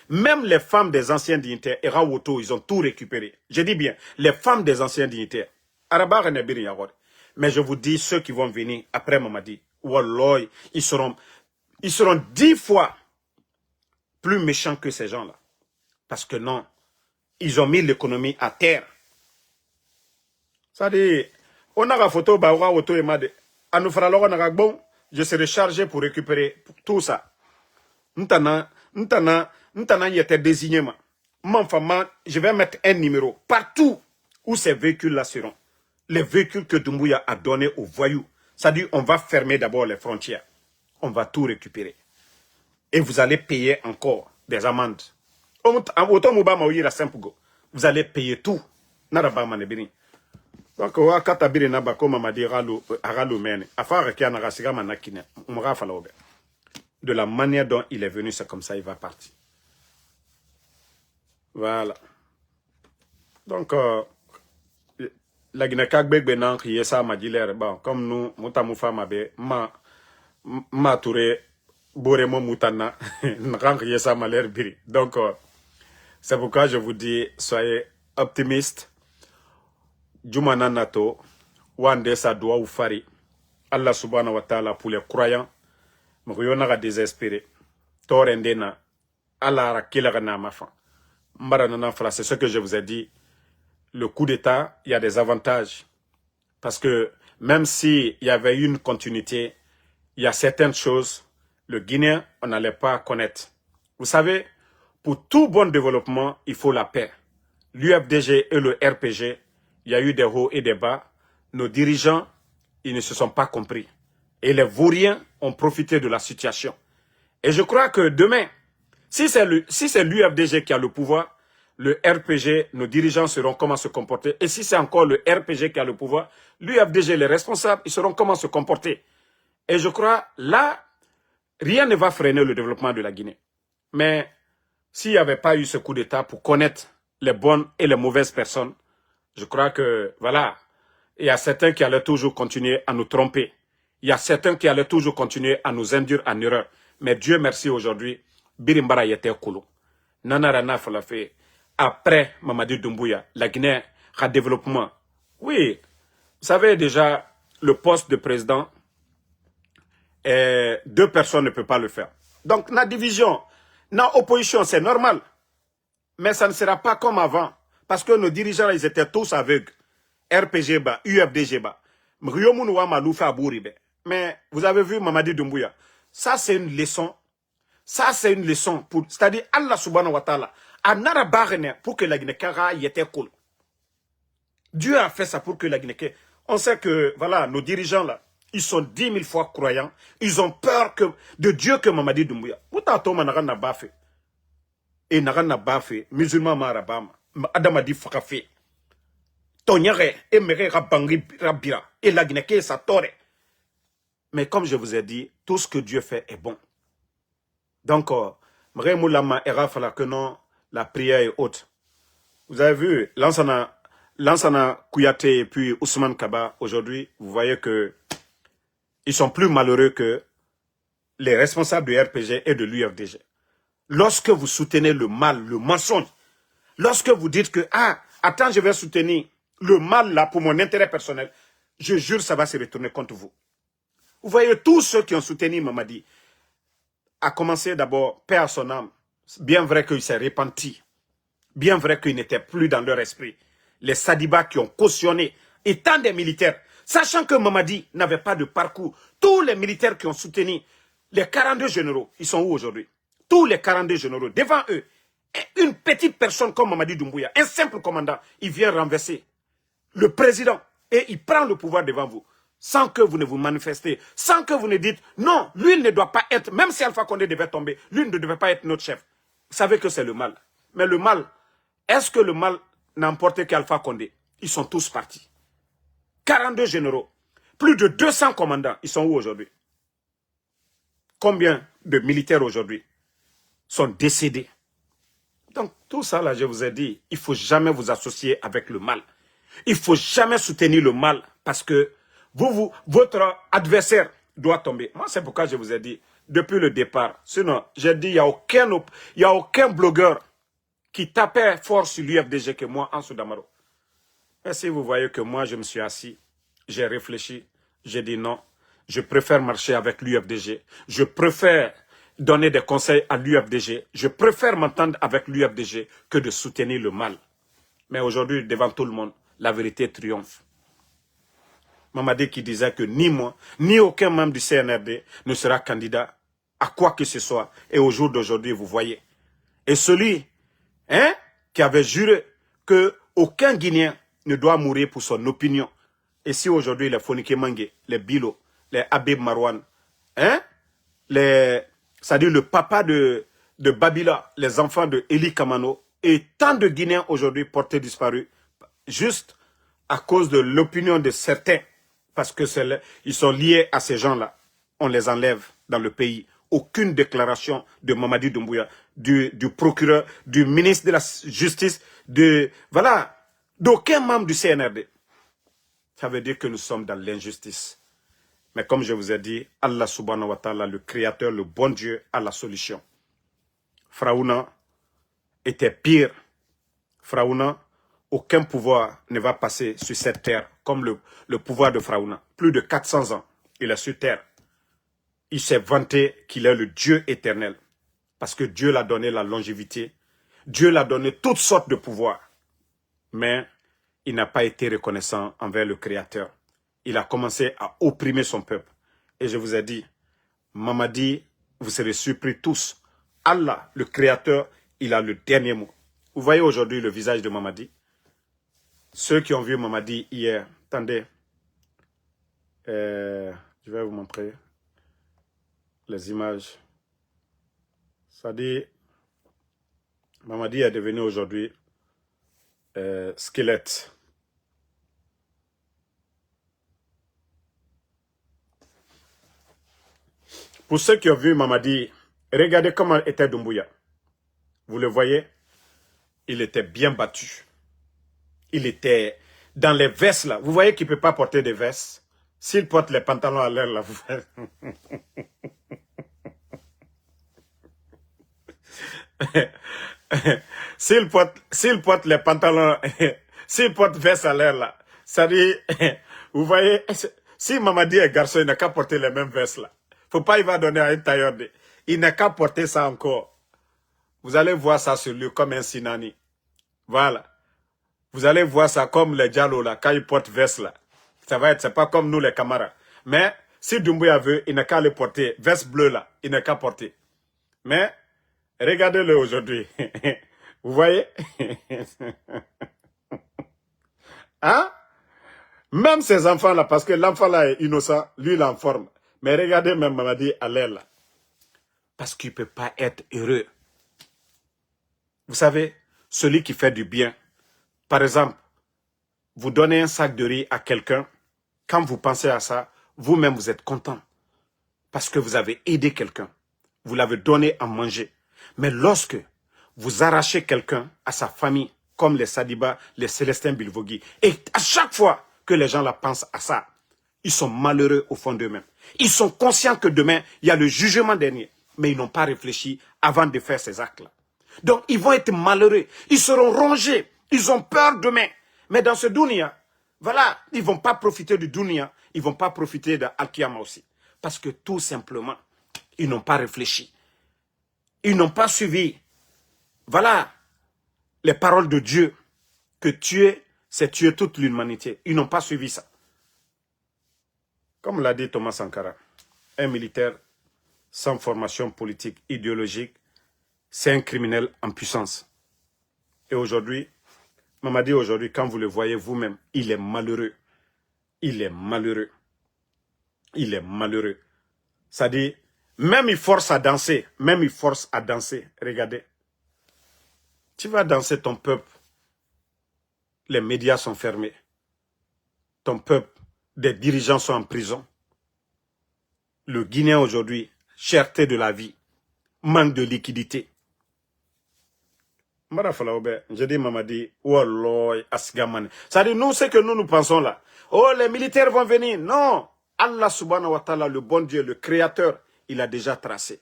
Même les femmes des anciens dignitaires, Erawoto, ils ont tout récupéré. Je dis bien, les femmes des anciens dignitaires. Mais je vous dis, ceux qui vont venir après Mamadi, Wallah, ils seront 10 fois plus méchants que ces gens-là. Parce que non, ils ont mis l'économie à terre. Ça dit, on a la photo, je serai chargé pour récupérer tout ça. Ntana y était désigné. Je vais mettre un numéro partout où ces véhicules-là seront. Les véhicules que Doumbouya a donnés aux voyous. C'est-à-dire, on va fermer d'abord les frontières. On va tout récupérer. Et vous allez payer encore des amendes. Vous allez payer tout. Donc, de la manière dont il est venu, c'est comme ça il va partir. Voilà. Donc, la Guinée-Cagbek Benan, qui est ça, m'a dit l'air, bon, comme nous, Moutamoufa Mabe, ma touré, Boremo Moutana, n'ran qui est ça, m'a l'air biri. Donc, c'est pourquoi je vous dis, soyez optimistes. Djoumana Nato, Wande Sadoua ou Fari, Allah subhanahu wa ta'ala pour les croyants. Mouyonaga désespéré. Torendena. Alara kilarana mafan. Mbaranana fala, c'est ce que je vous ai dit. Le coup d'État, il y a des avantages. Parce que même s'il y avait une continuité, il y a certaines choses, le Guinéen, on n'allait pas connaître. Vous savez, pour tout bon développement, il faut la paix. L'UFDG et le RPG, il y a eu des hauts et des bas. Nos dirigeants, ils ne se sont pas compris. Et les vauriens ont profité de la situation. Et je crois que demain, si c'est l'UFDG qui a le pouvoir, le RPG, nos dirigeants sauront comment se comporter. Et si c'est encore le RPG qui a le pouvoir, l'UFDG, les responsables, ils sauront comment se comporter. Et je crois, là, rien ne va freiner le développement de la Guinée. Mais s'il n'y avait pas eu ce coup d'État pour connaître les bonnes et les mauvaises personnes, je crois que, voilà, il y a certains qui allaient toujours continuer à nous tromper. Il y a certains qui allaient toujours continuer à nous induire en erreur. Mais Dieu merci aujourd'hui, Birimbara était kolo. Nanarana Falafé, après Mamadi Doumbouya, la Guinée a développement. Oui, vous savez déjà, le poste de président, 2 personnes ne peuvent pas le faire. Donc, la division, la opposition, c'est normal. Mais ça ne sera pas comme avant. Parce que nos dirigeants, ils étaient tous aveugles. RPG, UFDG, mais vous avez vu Mamadi Doumbouya. Ça, c'est une leçon. Ça, c'est une leçon. C'est-à-dire, Allah subhanahu wa ta'ala, pour que la Guinée-Cara y était cool. Dieu a fait ça pour que la Guinée... On sait que, voilà, nos dirigeants, là, ils sont 10 000 fois croyants. Ils ont peur de Dieu que Mamadi Doumbouya. Et Narana Bafé, musulman marabama, Adamadi Fakafé. Tonyare, Emere Rabangi Rabira, et la Guinée, ça tore. Mais comme je vous ai dit, tout ce que Dieu fait est bon. Donc, Mremoulama era fala que non, la prière est haute. Vous avez vu, là, Lansana Kouyaté et puis Ousmane Kaba, aujourd'hui, vous voyez que ils sont plus malheureux que les responsables du RPG et de l'UFDG. Lorsque vous soutenez le mal, le mensonge, lorsque vous dites que, ah, attends, je vais soutenir le mal là pour mon intérêt personnel, je jure, ça va se retourner contre vous. Vous voyez, tous ceux qui ont soutenu Mamadi, à commencer d'abord, paix à son âme, bien vrai qu'il s'est repenti, bien vrai qu'il n'était plus dans leur esprit. Les Sadibas qui ont cautionné, étant des militaires, sachant que Mamadi n'avait pas de parcours, tous les militaires qui ont soutenu, les 42 généraux, ils sont où aujourd'hui? Tous les 42 généraux, devant eux, et une petite personne comme Mamadi Doumbouya, un simple commandant, il vient renverser le président et il prend le pouvoir devant vous, sans que vous ne vous manifestez, sans que vous ne dites, non, lui ne doit pas être, même si Alpha Condé devait tomber, lui ne devait pas être notre chef. Vous savez que c'est le mal. Mais le mal, est-ce que le mal n'a emporté qu'Alpha Condé? Ils sont tous partis. 42 généraux, plus de 200 commandants, ils sont où aujourd'hui? Combien de militaires aujourd'hui sont décédés? Donc tout ça là, je vous ai dit, il ne faut jamais vous associer avec le mal. Il ne faut jamais soutenir le mal parce que votre adversaire doit tomber. Moi, c'est pourquoi je vous ai dit, depuis le départ, sinon, j'ai dit, il n'y a aucun blogueur qui tapait fort sur l'UFDG que moi, Ansou Damaro. Et si vous voyez que moi, je me suis assis, j'ai réfléchi, j'ai dit non, je préfère marcher avec l'UFDG, je préfère donner des conseils à l'UFDG, je préfère m'entendre avec l'UFDG que de soutenir le mal. Mais aujourd'hui, devant tout le monde, la vérité triomphe. Mamadi qui disait que ni moi, ni aucun membre du CNRD ne sera candidat à quoi que ce soit. Et au jour d'aujourd'hui, vous voyez. Et celui qui avait juré qu'aucun Guinéen ne doit mourir pour son opinion. Et si aujourd'hui les Fonike Mange, les Bilo, les Habib Marwan, c'est-à-dire le papa de Babila, les enfants de Eli Kamano, et tant de Guinéens aujourd'hui portés disparus, juste à cause de l'opinion de certains, parce que ils sont liés à ces gens-là, on les enlève dans le pays. Aucune déclaration de Mamadi Doumbouya, du procureur, du ministre de la Justice, d'aucun membre du CNRD. Ça veut dire que nous sommes dans l'injustice. Mais comme je vous ai dit, Allah subhanahu wa ta'ala, le créateur, le bon Dieu, a la solution. Fraouna était pire. Fraouna, aucun pouvoir ne va passer sur cette terre comme le pouvoir de Fraouna. Plus de 400 ans, il est sur terre. Il s'est vanté qu'il est le Dieu éternel. Parce que Dieu l'a donné la longévité. Dieu l'a donné toutes sortes de pouvoirs. Mais il n'a pas été reconnaissant envers le Créateur. Il a commencé à opprimer son peuple. Et je vous ai dit, Mamadi, vous serez surpris tous. Allah, le Créateur, il a le dernier mot. Vous voyez aujourd'hui le visage de Mamadi? Ceux qui ont vu Mamadi hier, attendez, je vais vous montrer les images. Ça dit, Mamadi est devenu aujourd'hui squelette. Pour ceux qui ont vu Mamadi, regardez comment était Doumbouya. Vous le voyez? Il était bien battu. Il était dans les vestes là. Vous voyez qu'il ne peut pas porter des vestes. S'il porte les pantalons à l'air là, vous voyez. S'il porte les pantalons, s'il porte veste à l'air là, ça dit, vous voyez, si Mamadi est garçon, il n'a qu'à porter les mêmes vestes là. Faut pas, il va donner à un tailleur. Il n'a qu'à porter ça encore. Vous allez voir ça sur lui comme un Sinani. Voilà. Vous allez voir ça comme les Diallo là, quand ils portent veste là. Ça va être, c'est pas comme nous les camarades. Mais, si Doumbouya veut, il n'a qu'à le porter. Veste bleue là, il n'a qu'à porter. Mais, regardez-le aujourd'hui. Vous voyez? Hein? Même ces enfants là, parce que l'enfant là est innocent, lui il est en forme. Mais regardez même Mamadi à l'air là. Parce qu'il ne peut pas être heureux. Vous savez, celui qui fait du bien, par exemple, vous donnez un sac de riz à quelqu'un, quand vous pensez à ça, vous-même vous êtes content. Parce que vous avez aidé quelqu'un. Vous l'avez donné à manger. Mais lorsque vous arrachez quelqu'un à sa famille, comme les Sadiba, les Célestin Bilvogui. Et à chaque fois que les gens là pensent à ça, ils sont malheureux au fond d'eux-mêmes. Ils sont conscients que demain, il y a le jugement dernier. Mais ils n'ont pas réfléchi avant de faire ces actes-là. Donc, ils vont être malheureux. Ils seront rongés. Ils ont peur demain. Mais dans ce dunya, voilà, ils ne vont pas profiter du dunya. Ils ne vont pas profiter de Al-Qiyama aussi. Parce que tout simplement, ils n'ont pas réfléchi. Ils n'ont pas suivi, voilà, les paroles de Dieu. Que tuer, c'est tuer toute l'humanité. Ils n'ont pas suivi ça. Comme l'a dit Thomas Sankara, un militaire sans formation politique, idéologique, c'est un criminel en puissance. Et aujourd'hui, Mamadi aujourd'hui, quand vous le voyez vous-même, il est malheureux. Il est malheureux. Il est malheureux. C'est-à-dire, même il force à danser. Même il force à danser. Regardez. Tu vas danser ton peuple. Les médias sont fermés. Ton peuple, des dirigeants sont en prison. Le Guinéen aujourd'hui, cherté de la vie, manque de liquidité. Je dis Mamadi, Wallah, Asgaman. C'est-à-dire, nous, c'est que nous pensons là. Oh, les militaires vont venir. Non. Allah subhanahu wa ta'ala, le bon Dieu, le créateur, il a déjà tracé.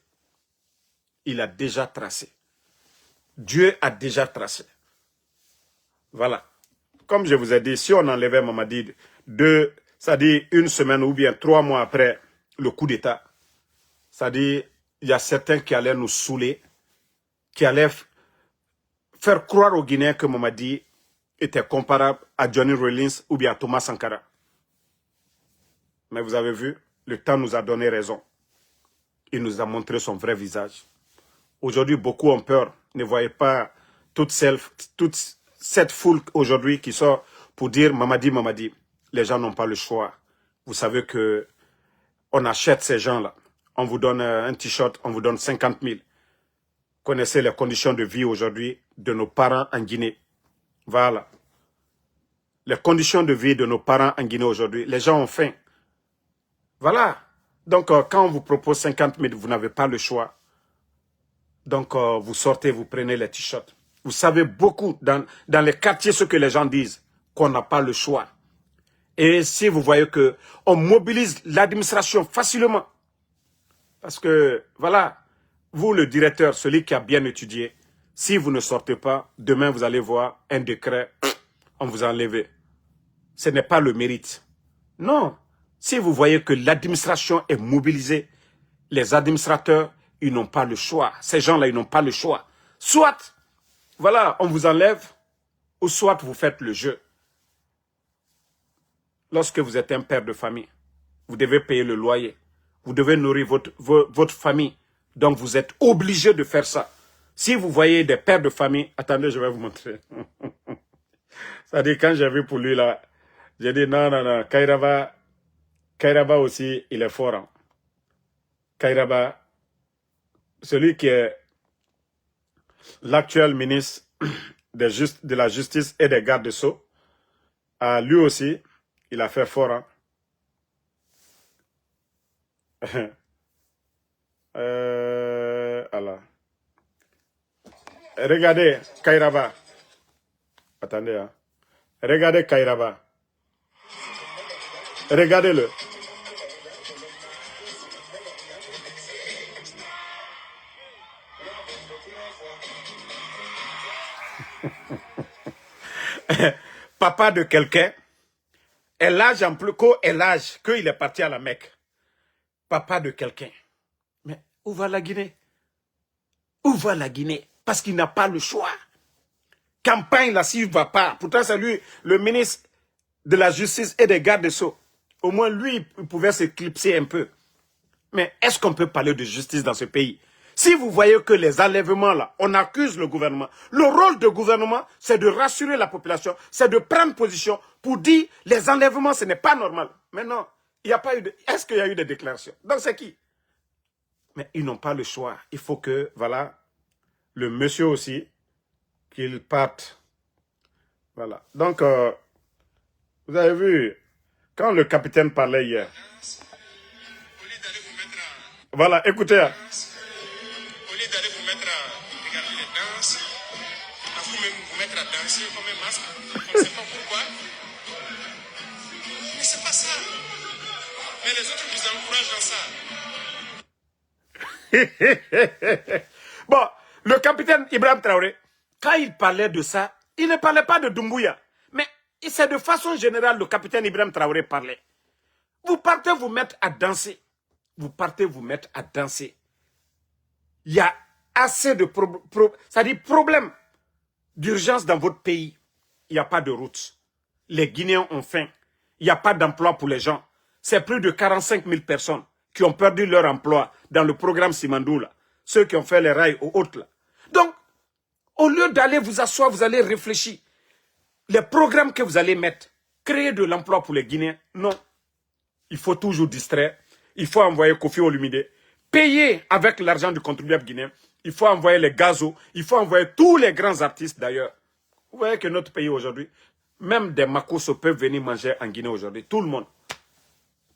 Il a déjà tracé. Dieu a déjà tracé. Voilà. Comme je vous ai dit, si on enlevait Mamadi c'est-à-dire une semaine ou bien 3 mois après le coup d'État, c'est-à-dire, il y a certains qui allaient nous saouler, qui allaient faire croire aux Guinéens que Mamadi était comparable à Johnny Rawlings ou bien à Thomas Sankara. Mais vous avez vu, le temps nous a donné raison. Il nous a montré son vrai visage. Aujourd'hui, beaucoup ont peur. Ne voyez pas toute cette foule aujourd'hui qui sort pour dire Mamadi, Mamadi. Les gens n'ont pas le choix. Vous savez que on achète ces gens-là. On vous donne un t-shirt, on vous donne 50 000. Connaissez les conditions de vie aujourd'hui de nos parents en Guinée. Voilà. Les conditions de vie de nos parents en Guinée aujourd'hui. Les gens ont faim. Voilà. Donc, quand on vous propose 50 000, vous n'avez pas le choix. Donc, vous sortez, vous prenez les t-shirts. Vous savez beaucoup dans les quartiers ce que les gens disent, qu'on n'a pas le choix. Et si vous voyez que on mobilise l'administration facilement, parce que, voilà, vous, le directeur, celui qui a bien étudié, si vous ne sortez pas, demain, vous allez voir un décret, on vous a enlevé. Ce n'est pas le mérite. Non. Si vous voyez que l'administration est mobilisée, les administrateurs, ils n'ont pas le choix. Ces gens-là, ils n'ont pas le choix. Soit, voilà, on vous enlève, ou soit vous faites le jeu. Lorsque vous êtes un père de famille, vous devez payer le loyer. Vous devez nourrir votre famille. Donc, vous êtes obligé de faire ça. Si vous voyez des pères de famille, attendez, je vais vous montrer. C'est-à-dire, quand j'ai vu pour lui là, j'ai dit non, non, non, Kairaba aussi, il est fort. Hein. Kairaba, celui qui est l'actuel ministre de la Justice et des gardes de Sceaux, lui aussi, il a fait fort. Hein. Alors. Regardez Kairaba. Attendez. Hein. Regardez Kairaba. Regardez-le. Papa de quelqu'un, est l'âge en plus qu'il est parti à la Mecque. Papa de quelqu'un. Mais où va la Guinée? Où va la Guinée? Parce qu'il n'a pas le choix. Campagne là, s'il ne va pas. Pourtant, c'est lui, le ministre de la Justice et des gardes de Sceaux. Au moins, lui, il pouvait s'éclipser un peu. Mais est-ce qu'on peut parler de justice dans ce pays? Si vous voyez que les enlèvements là, on accuse le gouvernement. Le rôle du gouvernement, c'est de rassurer la population, c'est de prendre position pour dire les enlèvements, ce n'est pas normal. Mais non, il n'y a pas eu de... Est-ce qu'il y a eu des déclarations? Donc c'est qui? Mais ils n'ont pas le choix. Il faut que, voilà, le monsieur aussi, qu'il parte. Voilà. Donc, vous avez vu, quand le capitaine parlait hier, voilà, écoutez. Au lieu d'aller vous mettre à regarder les danses, à vous-même vous mettre à danser. silencieux comme un masque. On ne sait pas pourquoi. Mais c'est pas ça. Mais les autres vous encouragent dans ça. Bon, le capitaine Ibrahim Traoré, quand il parlait de ça, il ne parlait pas de Doumbouya. Mais c'est de façon générale le capitaine Ibrahim Traoré parlait. Vous partez vous mettre à danser. Vous partez vous mettre à danser. Il y a assez de problèmes d'urgence dans votre pays. Il n'y a pas de route. Les Guinéens ont faim. Il n'y a pas d'emploi pour les gens. C'est plus de 45 000 personnes qui ont perdu leur emploi dans le programme Simandou, là. Ceux qui ont fait les rails aux autres, là. Donc, au lieu d'aller vous asseoir, vous allez réfléchir. Les programmes que vous allez mettre, créer de l'emploi pour les Guinéens, non. Il faut toujours distraire. Il faut envoyer Kofi Olumide. Payer avec l'argent du contribuable guinéen. Il faut envoyer les gazos. Il faut envoyer tous les grands artistes d'ailleurs. Vous voyez que notre pays aujourd'hui, même des Makosso peuvent venir manger en Guinée aujourd'hui. Tout le monde.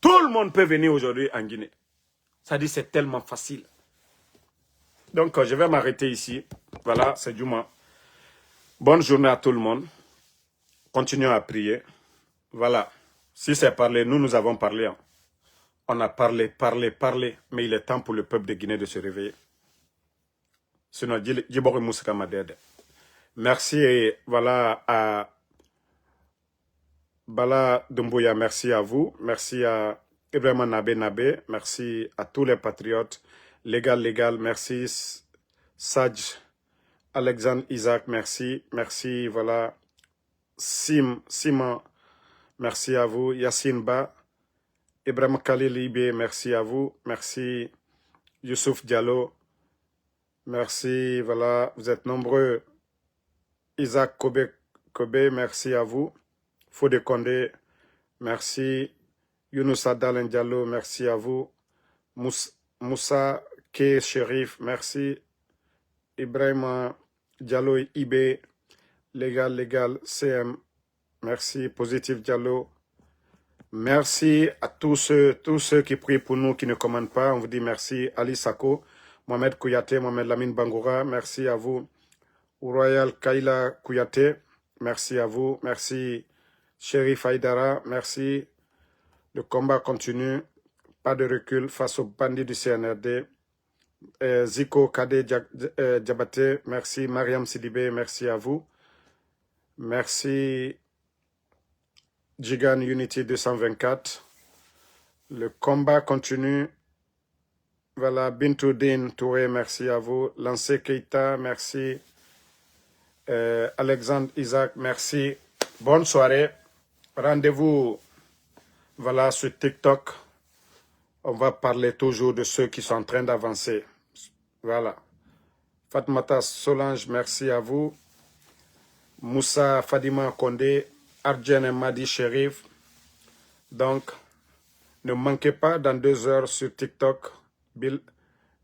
Tout le monde peut venir aujourd'hui en Guinée. Ça dit c'est tellement facile. Donc je vais m'arrêter ici. Voilà, c'est Djouma. Bonne journée à tout le monde. Continuons à prier. Voilà. Si c'est parlé, nous avons parlé. Hein. On a parlé. Mais il est temps pour le peuple de Guinée de se réveiller. Sinon, Djibori Moussaka Madede. Merci et voilà à Bala Doumbouya, merci à vous. Merci à Ibrahima Nabé. Merci à tous les patriotes. Légal, merci. Saj, Alexandre Isaac, merci. Merci, voilà. Simon, merci à vous. Yassine Ba, Ibrahim Khalil Ibé, merci à vous. Merci, Youssouf Diallo. Merci, voilà. Vous êtes nombreux. Isaac Kobe, merci à vous. Fodé Condé, merci. Younous Adal Diallo, merci à vous. Moussa K. Sherif, merci. Ibrahim Diallo Ibé, légal, CM, merci. Positif Diallo, merci à tous ceux qui prient pour nous, qui ne commandent pas. On vous dit merci. Ali Sako, Mohamed Kouyaté, Mohamed Lamine Bangoura, merci à vous. Royal Kaila Kouyaté, merci à vous. Merci. Chérif Haïdara, merci. Le combat continue. Pas de recul face aux bandits du CNRD. Ziko Kade Diabaté, merci. Mariam Sidibé, merci à vous. Merci. Jigan Unity 224. Le combat continue. Voilà, Bintoudine Touré, merci à vous. Lancé Keita, merci. Alexandre Isaac, merci. Bonne soirée. Rendez-vous, voilà, sur TikTok. On va parler toujours de ceux qui sont en train d'avancer. Voilà. Fatmata Solange, merci à vous. Moussa Fadima Kondé, Arjen Madi Sherif. Donc, ne manquez pas dans 2 heures sur TikTok.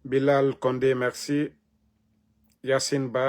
Bilal Kondé, merci. Yassine Ba.